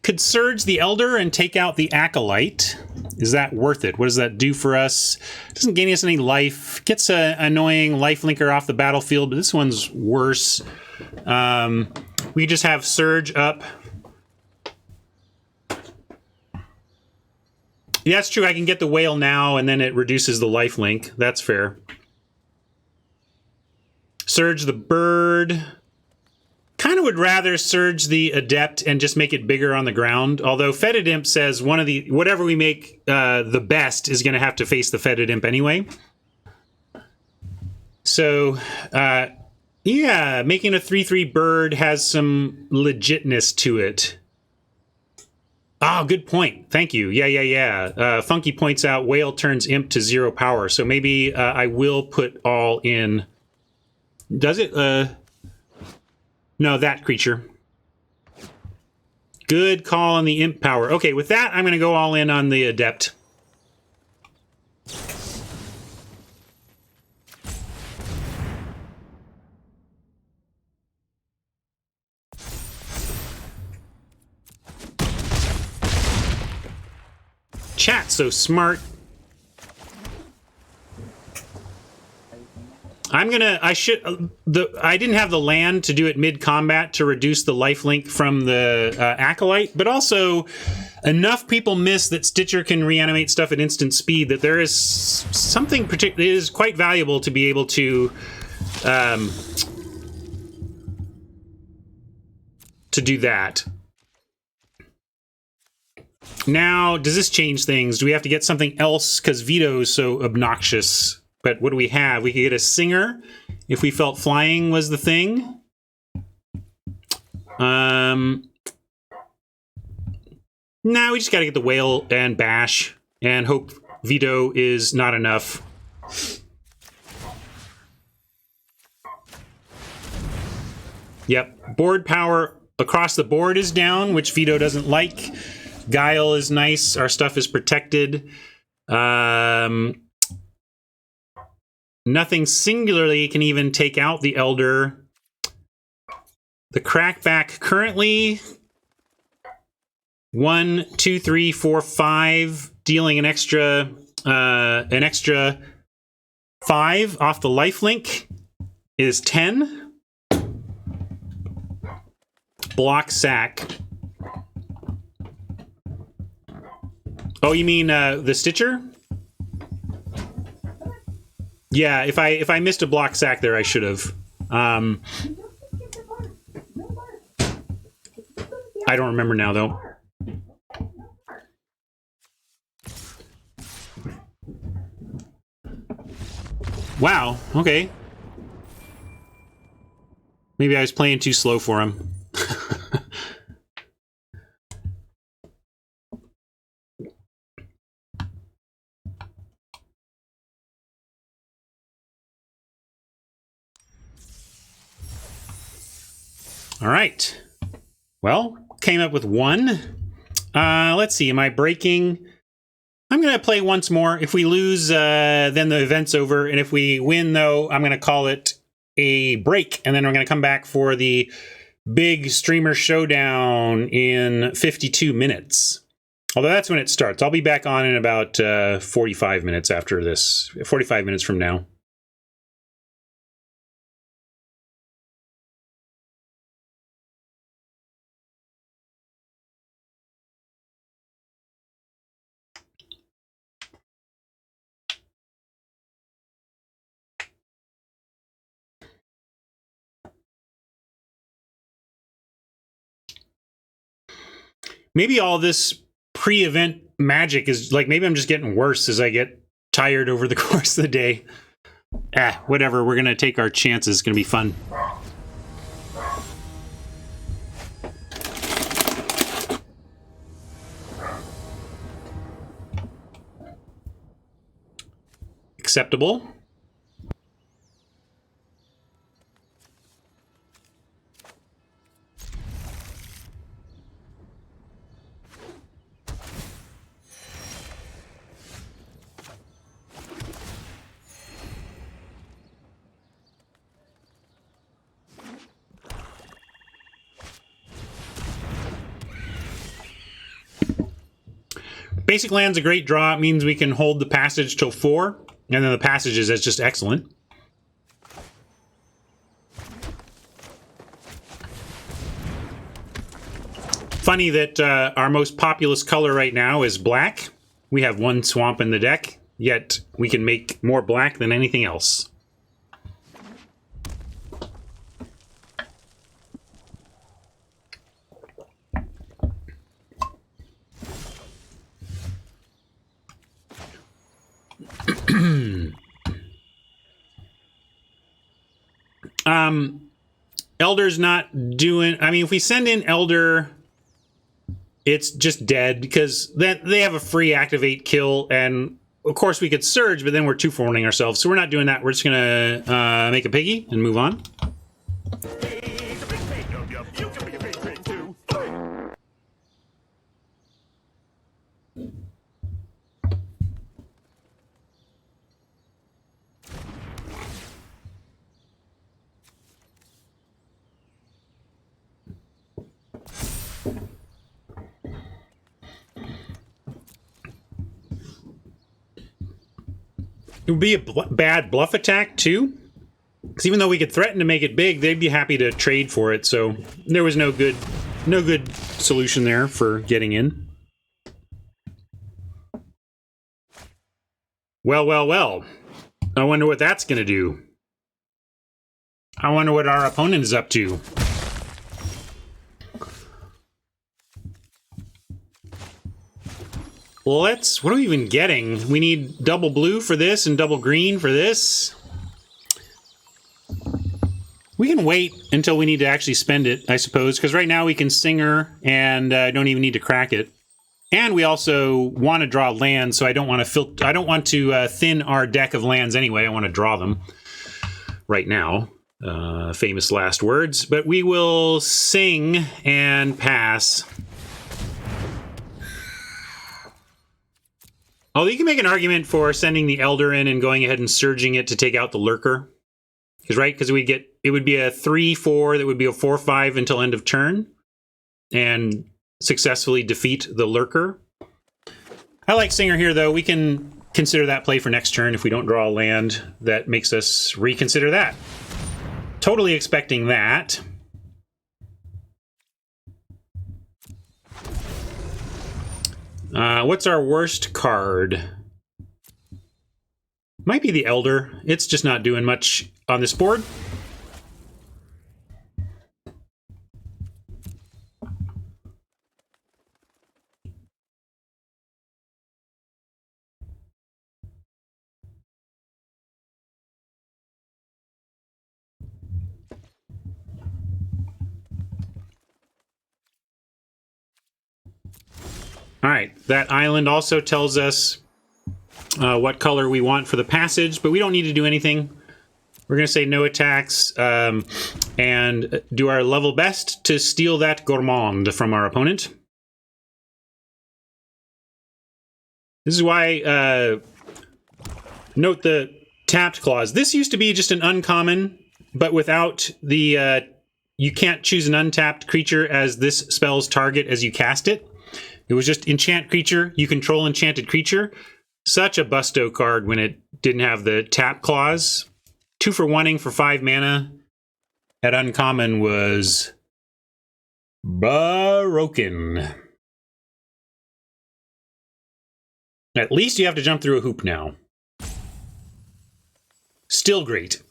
Could Surge the Elder and take out the Acolyte. Is that worth it? What does that do for us? Doesn't gain us any life. Gets an annoying life linker off the battlefield, but this one's worse. We just have Surge up. Yeah, that's true. I can get the whale now, and then it reduces the life link. That's fair. Surge the bird. Kind of would rather Surge the adept and just make it bigger on the ground. Although Fetid Imp says whatever we make the best is going to have to face the Fetid Imp anyway. So, yeah, making a 3/3 bird has some legitness to it. Oh, good point. Thank you. Yeah. Funky points out whale turns imp to 0 power. So maybe I will put all in. Does it? No, that creature. Good call on the imp power. Okay, with that, I'm going to go all in on the adept. Chat so smart. I didn't have the land to do it mid-combat to reduce the lifelink from the Acolyte, but also enough people miss that Stitcher can reanimate stuff at instant speed that there is something it is quite valuable to be able to do that. Now, does this change things? Do we have to get something else? Because Veto is so obnoxious. But what do we have? We could get a Singer if we felt flying was the thing. Nah, we just got to get the whale and bash and hope Veto is not enough. Yep, board power across the board is down, which Vito doesn't like. Guile is nice. Our stuff is protected. Nothing singularly can even take out the Elder. The crackback currently 1, 2, 3, 4, 5, dealing an extra 5 off the lifelink is 10. Block sack. Oh, you mean the Stitcher? Yeah, if I missed a block sack there, I should have. I don't remember now, though. Wow, okay. Maybe I was playing too slow for him. All right. Well, came up with 1. Let's see. Am I breaking? I'm going to play once more. If we lose, then the event's over. And if we win, though, I'm going to call it a break. And then we're going to come back for the big streamer showdown in 52 minutes. Although that's when it starts. I'll be back on in about 45 minutes after this. 45 minutes from now. Maybe all this pre-event magic is like, maybe I'm just getting worse as I get tired over the course of the day. Whatever. We're going to take our chances. It's going to be fun. Acceptable. Basic land's a great draw. It means we can hold the passage till 4, and then the passages is just excellent. Funny that our most populous color right now is black. We have 1 swamp in the deck, yet we can make more black than anything else. Elder's not doing... I mean, if we send in Elder, it's just dead, because then they have a free activate kill, and of course we could Surge, but then we're 2-for-1ing ourselves, so we're not doing that. We're just gonna make a piggy and move on. He's a big pig. You can be a big pig too. It would be a bad bluff attack, too. Because even though we could threaten to make it big, they'd be happy to trade for it. So there was no good solution there for getting in. Well, well, well. I wonder what that's going to do. I wonder what our opponent is up to. What are we even getting? We need double blue for this and double green for this. We can wait until we need to actually spend it, I suppose, because right now we can Singer and don't even need to crack it. And we also want to draw lands, so I don't want to thin our deck of lands anyway. I want to draw them right now. Famous last words, but we will sing and pass. Although you can make an argument for sending the Elder in and going ahead and surging it to take out the Lurker. Because it would be a 3-4 that would be a 4-5 until end of turn and successfully defeat the Lurker. I like Singer here, though. We can consider that play for next turn if we don't draw a land. That makes us reconsider that. Totally expecting that. What's our worst card? Might be the Elder. It's just not doing much on this board. All right, that island also tells us what color we want for the passage, but we don't need to do anything. We're going to say no attacks and do our level best to steal that Gourmand from our opponent. This is why, note the tapped clause. This used to be just an uncommon, but without the, you can't choose an untapped creature as this spell's target as you cast it. It was just enchant creature, you control enchanted creature. Such a busto card when it didn't have the tap clause. 2 for 1ing for 5 mana at uncommon was broken. At least you have to jump through a hoop now. Still great.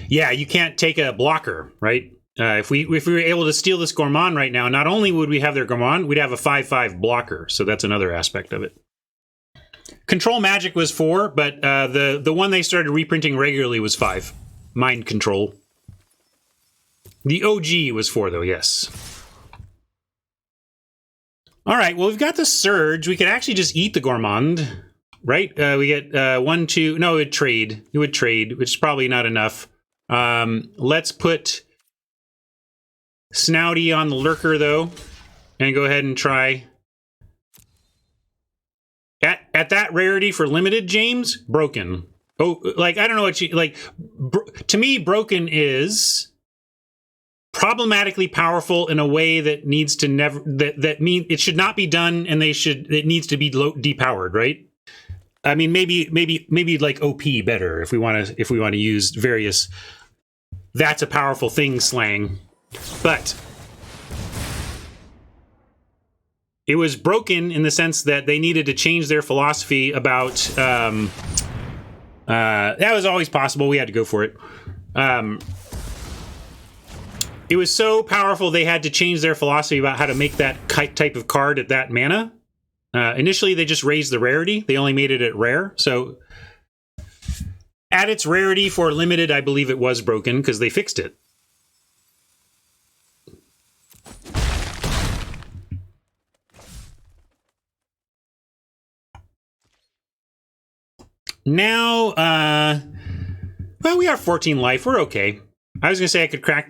Yeah, you can't take a blocker, right? If we were able to steal this Gourmand right now, not only would we have their Gourmand, we'd have a 5/5 blocker. So that's another aspect of it. Control Magic was 4, but the one they started reprinting regularly was 5. Mind Control. The OG was 4, though, yes. All right, well, we've got the Surge. We could actually just eat the Gourmand, right? We get 1, 2... No, it would trade. It would trade, which is probably not enough. Let's put Snouty on the Lurker, though, and go ahead and try. At that rarity for limited, James, broken. Oh, like, I don't know what you... Like, to me, broken is problematically powerful in a way that needs to never... That mean it should not be done, and it needs to be depowered, right? I mean, maybe like OP better if we want to use various "that's a powerful thing" slang, but it was broken in the sense that they needed to change their philosophy about. That was always possible. We had to go for it. It was so powerful they had to change their philosophy about how to make that type of card at that mana. Initially, they just raised the rarity. They only made it at rare. So at its rarity for limited, I believe it was broken because they fixed it. Now, well, we are 14 life. We're okay. I was going to say I could crack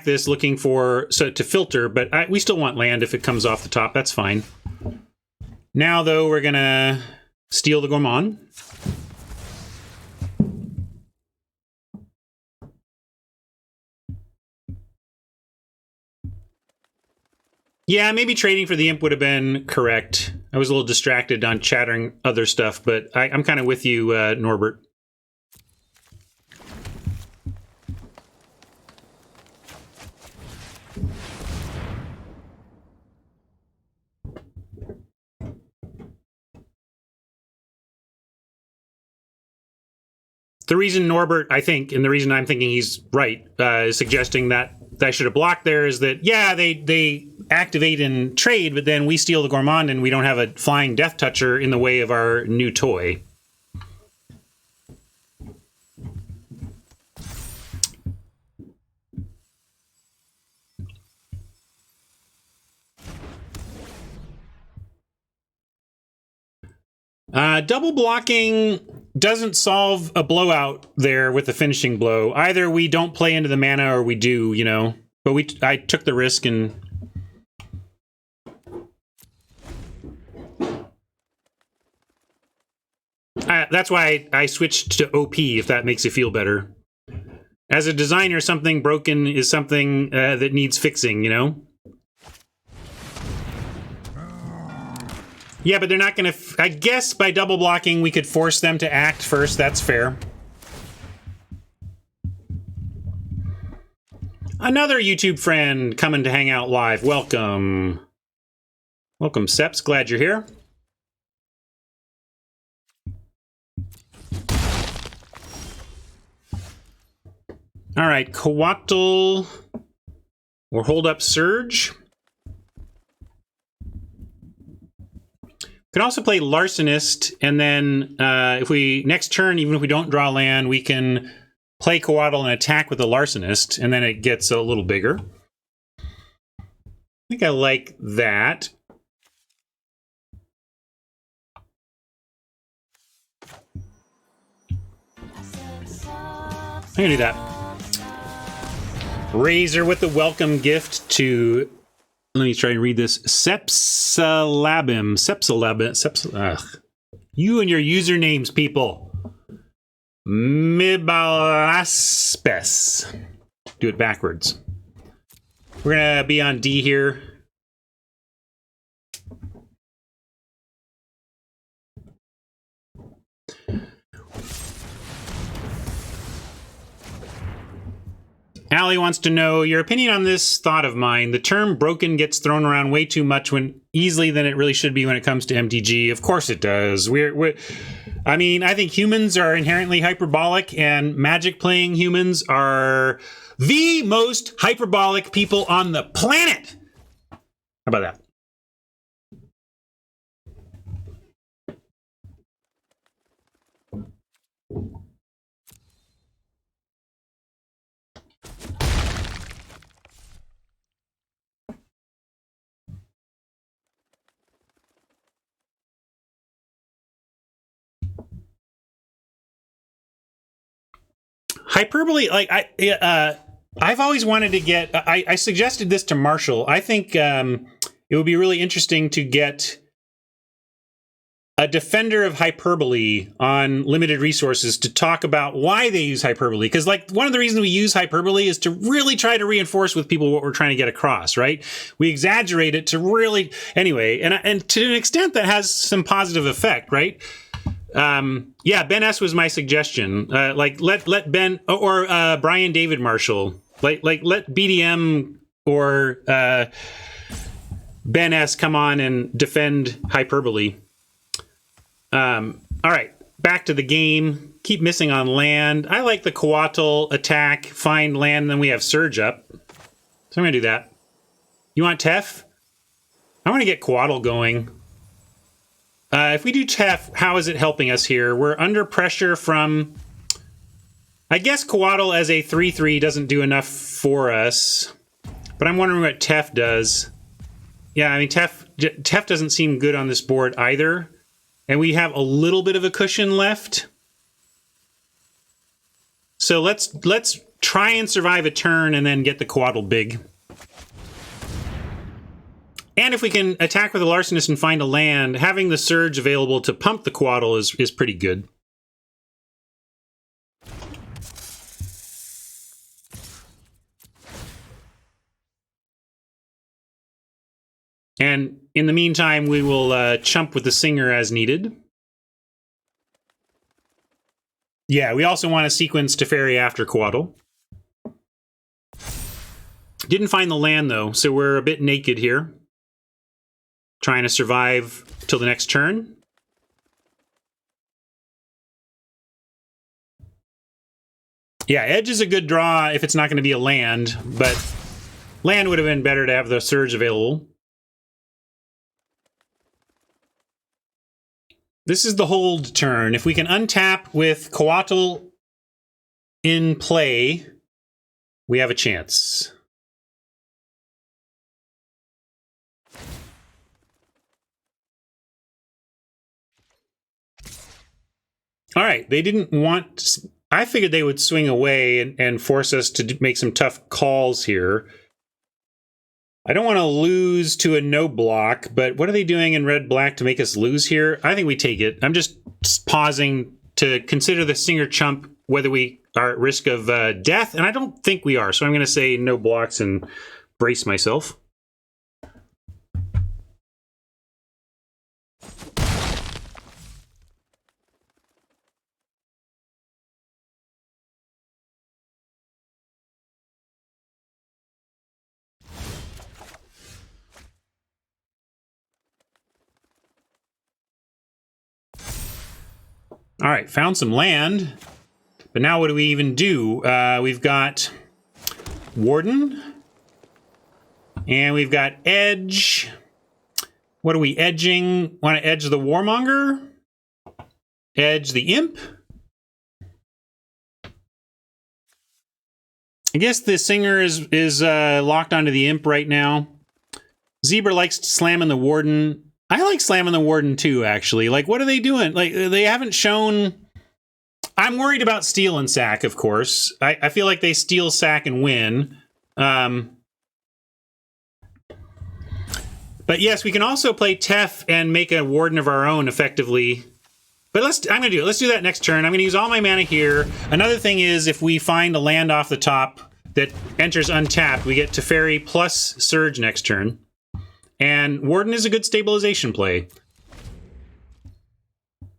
this looking for, to filter, but we still want land if it comes off the top. That's fine. Now, though, we're going to steal the Gourmand. Yeah, maybe trading for the Imp would have been correct. I was a little distracted on chattering other stuff, but I'm kind of with you, Norbert. The reason Norbert, I think, and the reason I'm thinking he's right, is suggesting that I should have blocked there is that, yeah, they activate and trade, but then we steal the Gourmand and we don't have a flying Death Toucher in the way of our new toy. Double blocking doesn't solve a blowout there with the finishing blow. Either we don't play into the mana or we do, you know. But I took the risk and... that's why I switched to OP, if that makes you feel better. As a designer, something broken is something that needs fixing, you know? Yeah, but they're not going to... I guess by double blocking, we could force them to act first. That's fair. Another YouTube friend coming to hang out live. Welcome. Welcome, Seps. Glad you're here. All right, Coatl or hold up Surge. Could also play Larcenist, and then if we next turn, even if we don't draw land, we can play Coatl and attack with the Larcenist, and then it gets a little bigger. I think I like that. I'm gonna do that. Razor with the welcome gift to... Let me try and read this. Sepsalabim. Sepsalabim. You and your usernames, people. Mibalaspes. Do it backwards. We're going to be on D here. Allie wants to know your opinion on this thought of mine. The term broken gets thrown around way too much when easily than it really should be when it comes to MTG. Of course it does. I mean, I think humans are inherently hyperbolic, and Magic playing humans are the most hyperbolic people on the planet. How about that? Hyperbole, like I've always wanted to get. I suggested this to Marshall. I think it would be really interesting to get a defender of hyperbole on limited resources to talk about why they use hyperbole. Because, like, one of the reasons we use hyperbole is to really try to reinforce with people what we're trying to get across. Right? We exaggerate it to really anyway, and to an extent that has some positive effect. Right? Yeah, Ben S was my suggestion. Like let Ben or Brian David Marshall, like let BDM or Ben S come on and defend hyperbole. All right, back to the game. Keep missing on land. I like the Coatl attack, find land, and then we have Surge up. So I'm gonna do that. You want Tef? I want to get Coatl going. If we do Tef, how is it helping us here? We're under pressure from... I guess Coatl as a 3/3 doesn't do enough for us. But I'm wondering what Tef does. Yeah, I mean, Tef doesn't seem good on this board either. And we have a little bit of a cushion left. So let's try and survive a turn and then get the Coatl big. And if we can attack with a Larcenist and find a land, having the Surge available to pump the Coatl is pretty good. And in the meantime, we will chump with the Singer as needed. Yeah, we also want to sequence Teferi after Coatl. Didn't find the land, though, so we're a bit naked here. Trying to survive till the next turn. Yeah, Edge is a good draw if it's not going to be a land, but land would have been better to have the Surge available. This is the hold turn. If we can untap with Coatl in play, we have a chance. All right, they didn't want... I figured they would swing away and force us to make some tough calls here. I don't want to lose to a no block, but what are they doing in red-black to make us lose here? I think we take it. I'm just pausing to consider the Singer chump, whether we are at risk of death, and I don't think we are, so I'm going to say no blocks and brace myself. All right, found some land, but now what do we even do? We've got Warden, and we've got Edge. What are we edging? Want to edge the Warmonger? Edge the Imp? I guess the Singer is locked onto the Imp right now. Zebra likes slamming the Warden. I like slamming the Warden too, actually. Like, what are they doing? Like, they haven't shown... I'm worried about steal and sack, of course. I feel like they steal, sack, and win. But yes, we can also play Tef and make a Warden of our own, effectively. But I'm going to do it. Let's do that next turn. I'm going to use all my mana here. Another thing is, if we find a land off the top that enters untapped, we get Teferi plus Surge next turn. And Warden is a good stabilization play.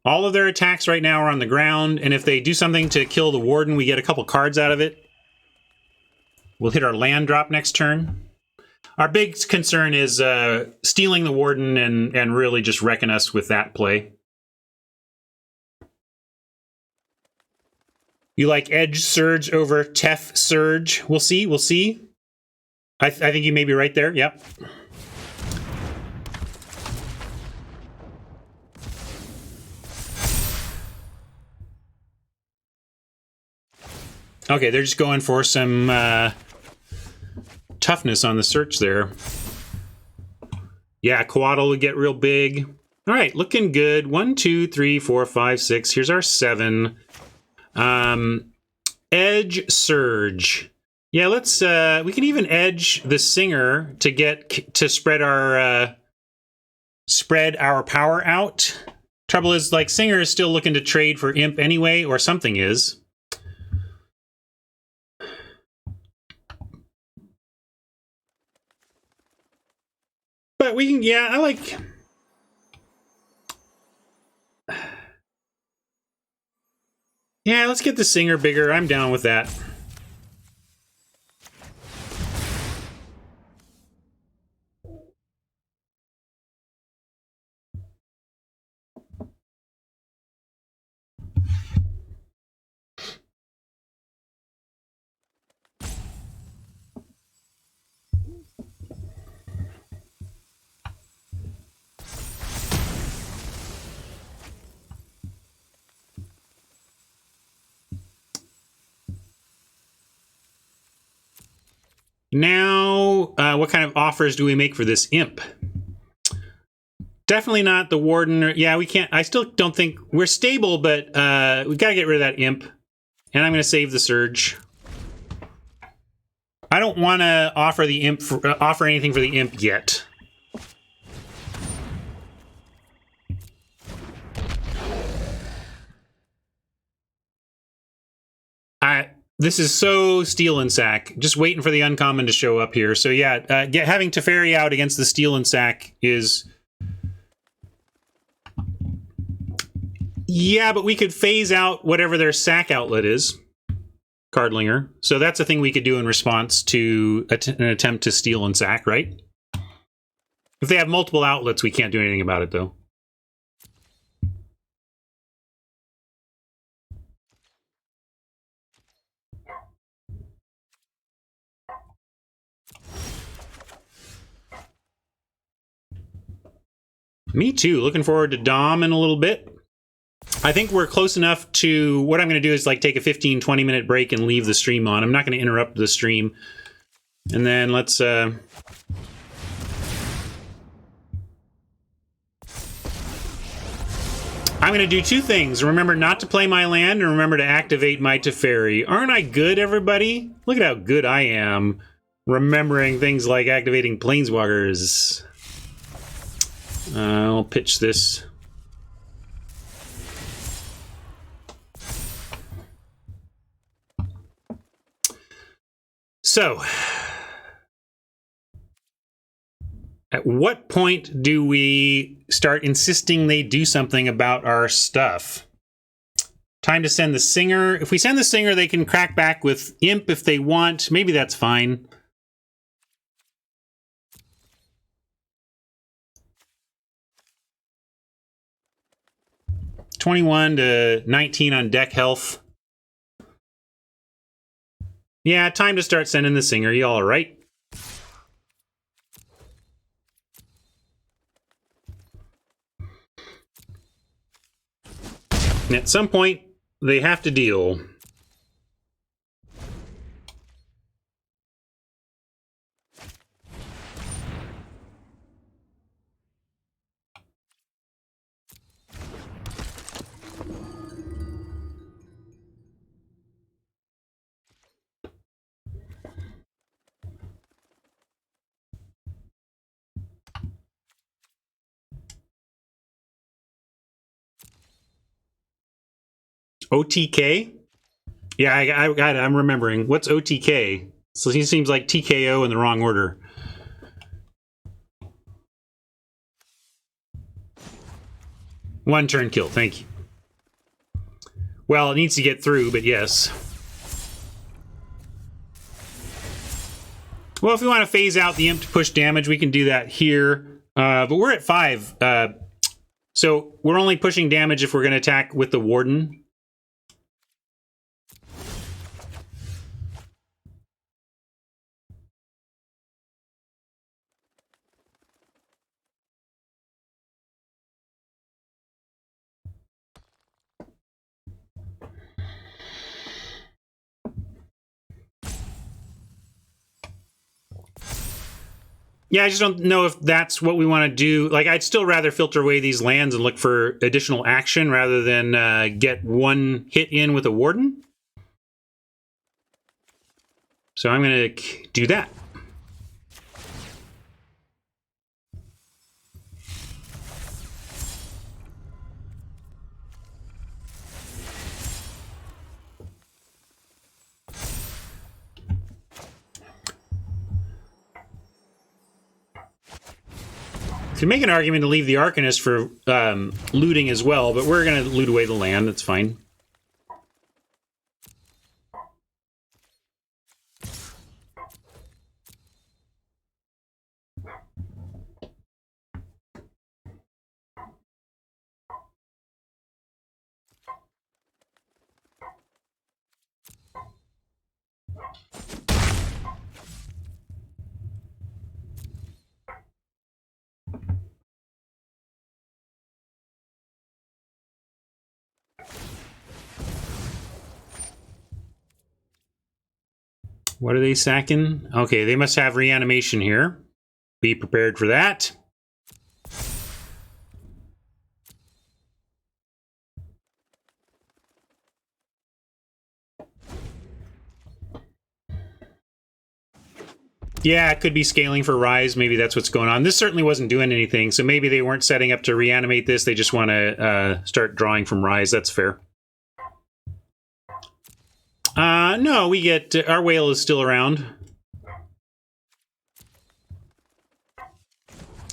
All of their attacks right now are on the ground, and if they do something to kill the Warden, we get a couple cards out of it. We'll hit our land drop next turn. Our big concern is stealing the Warden and really just wrecking us with that play. You like Edge Surge over Tef Surge? We'll see, we'll see. I think you may be right there, yep. Okay, they're just going for some toughness on the search there. Yeah, Coatl would get real big. All right, looking good. 1, 2, 3, 4, 5, 6. Here's our 7. Edge Surge. Yeah, let's. We can even edge the Singer to get to spread our power out. Trouble is, like, Singer is still looking to trade for Imp anyway, or something is. But we can, yeah, I like... Yeah, let's get the Singer bigger. I'm down with that. Now, what kind of offers do we make for this Imp? Definitely not the Warden. Yeah, we can't. I still don't think we're stable, but we got to get rid of that Imp. And I'm going to save the Surge. I don't want to offer the Imp offer anything for the Imp yet. This is so Steal and Sack. Just waiting for the uncommon to show up here. So yeah, having Teferi out against the Steal and Sack is... Yeah, but we could phase out whatever their sack outlet is. Cardlinger. So that's a thing we could do in response to an attempt to Steal and Sack, right? If they have multiple outlets, we can't do anything about it, though. Me too. Looking forward to Dom in a little bit. I think we're close enough to... What I'm going to do is like take a 15-20 minute break and leave the stream on. I'm not going to interrupt the stream. And then let's... I'm I'm going to do two things. Remember not to play my land, and remember to activate my Teferi. Aren't I good, everybody? Look at how good I am. Remembering things like activating Planeswalkers. I'll pitch this. So, at what point do we start insisting they do something about our stuff? Time to send the Singer. If we send the Singer, they can crack back with Imp if they want. Maybe that's fine. (21 to 19) on deck health. Yeah, time to start sending the Singer. You all right? And at some point, they have to deal. OTK? Yeah, I got it. I'm remembering. What's OTK? So he seems like TKO in the wrong order. One turn kill. Thank you. Well, it needs to get through, but yes. Well, if we want to phase out the Imp to push damage, we can do that here. But we're at 5. So we're only pushing damage if we're going to attack with the Warden. Yeah, I just don't know if that's what we want to do. Like, I'd still rather filter away these lands and look for additional action rather than get one hit in with a Warden. So I'm going to do that. You can make an argument to leave the Arcanist for looting as well, but we're going to loot away the land. That's fine. What are they sacking? Okay, they must have reanimation here. Be prepared for that. Yeah, it could be scaling for Rise. Maybe that's what's going on. This certainly wasn't doing anything, so maybe they weren't setting up to reanimate this. They just want to start drawing from Rise. That's fair. No, we get... our whale is still around.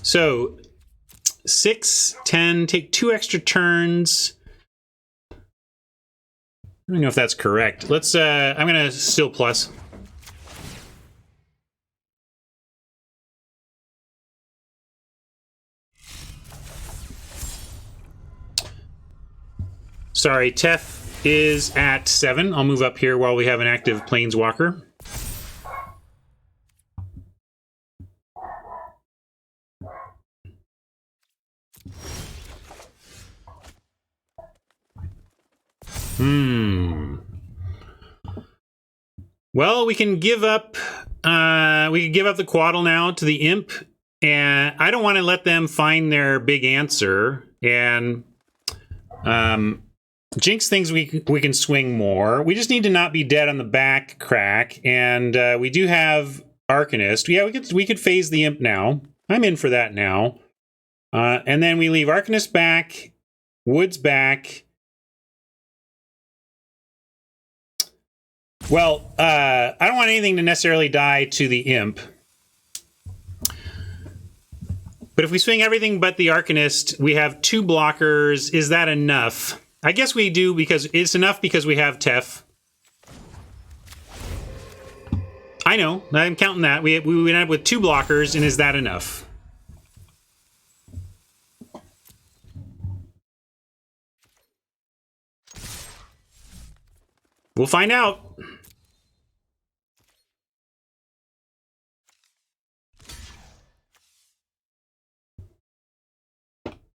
So, 6, 10, take 2 extra turns. I don't know if that's correct. Let's, I'm gonna still plus. Sorry, Tef is at 7. I'll move up here while we have an active Planeswalker. Well, we can give up the Quaddle now to the Imp, and I don't want to let them find their big answer, and Jinx thinks we can swing more. We just need to not be dead on the back crack, and we do have Arcanist. Yeah, we could phase the Imp now. I'm in for that now. And then we leave Arcanist back, Woods back. Well, I don't want anything to necessarily die to the Imp. But if we swing everything but the Arcanist, we have 2 blockers. Is that enough? I guess we do, because it's enough because we have Tef. I know, I'm counting that. We end up with 2 blockers, and is that enough? We'll find out.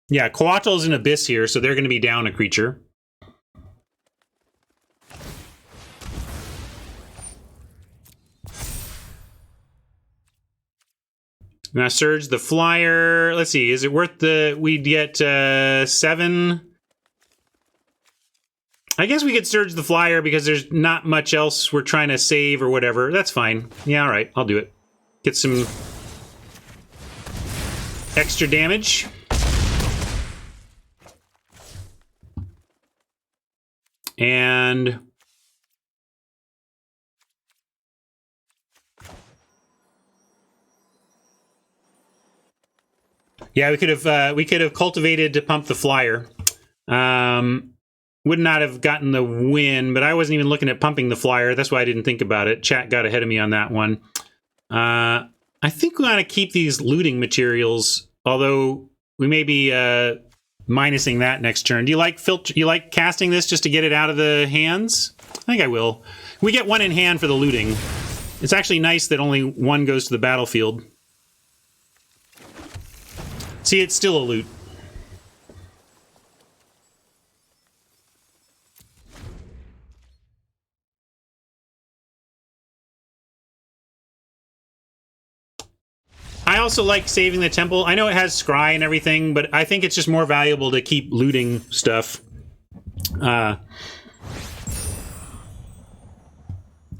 Yeah, Coatl's an Abyss here, so they're going to be down a creature. Now Surge the Flyer. Let's see, is it worth the... We'd get 7... I guess we could Surge the Flyer because there's not much else we're trying to save or whatever. That's fine. Yeah, all right, I'll do it. Get some extra damage. And yeah, we could have cultivated to pump the flyer. Would not have gotten the win, but I wasn't even looking at pumping the flyer. That's why I didn't think about it. Chat got ahead of me on that one. I think we want to keep these looting materials, although we may be minusing that next turn. Do you like You like casting this just to get it out of the hands? I think I will. We get 1 in hand for the looting. It's actually nice that only 1 goes to the battlefield. See, it's still a loot. I also like saving the temple. I know it has scry and everything, but I think it's just more valuable to keep looting stuff. And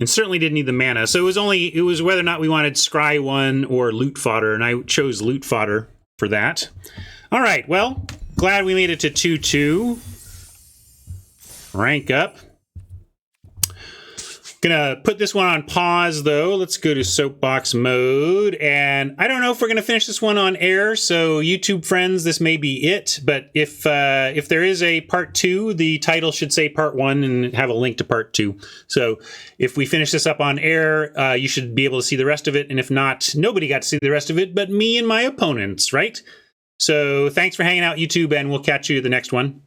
certainly didn't need the mana. So it was whether or not we wanted scry 1 or loot fodder, and I chose loot fodder for that. All right, well, glad we made it to 2-2. Rank up. Gonna put this one on pause, though. Let's go to soapbox mode. And I don't know if we're gonna finish this one on air, so YouTube friends, this may be it. But if there is a part 2, the title should say part 1 and have a link to part 2. So if we finish this up on air, you should be able to see the rest of it. And if not, nobody got to see the rest of it but me and my opponents, right? So thanks for hanging out, YouTube, and we'll catch you the next one.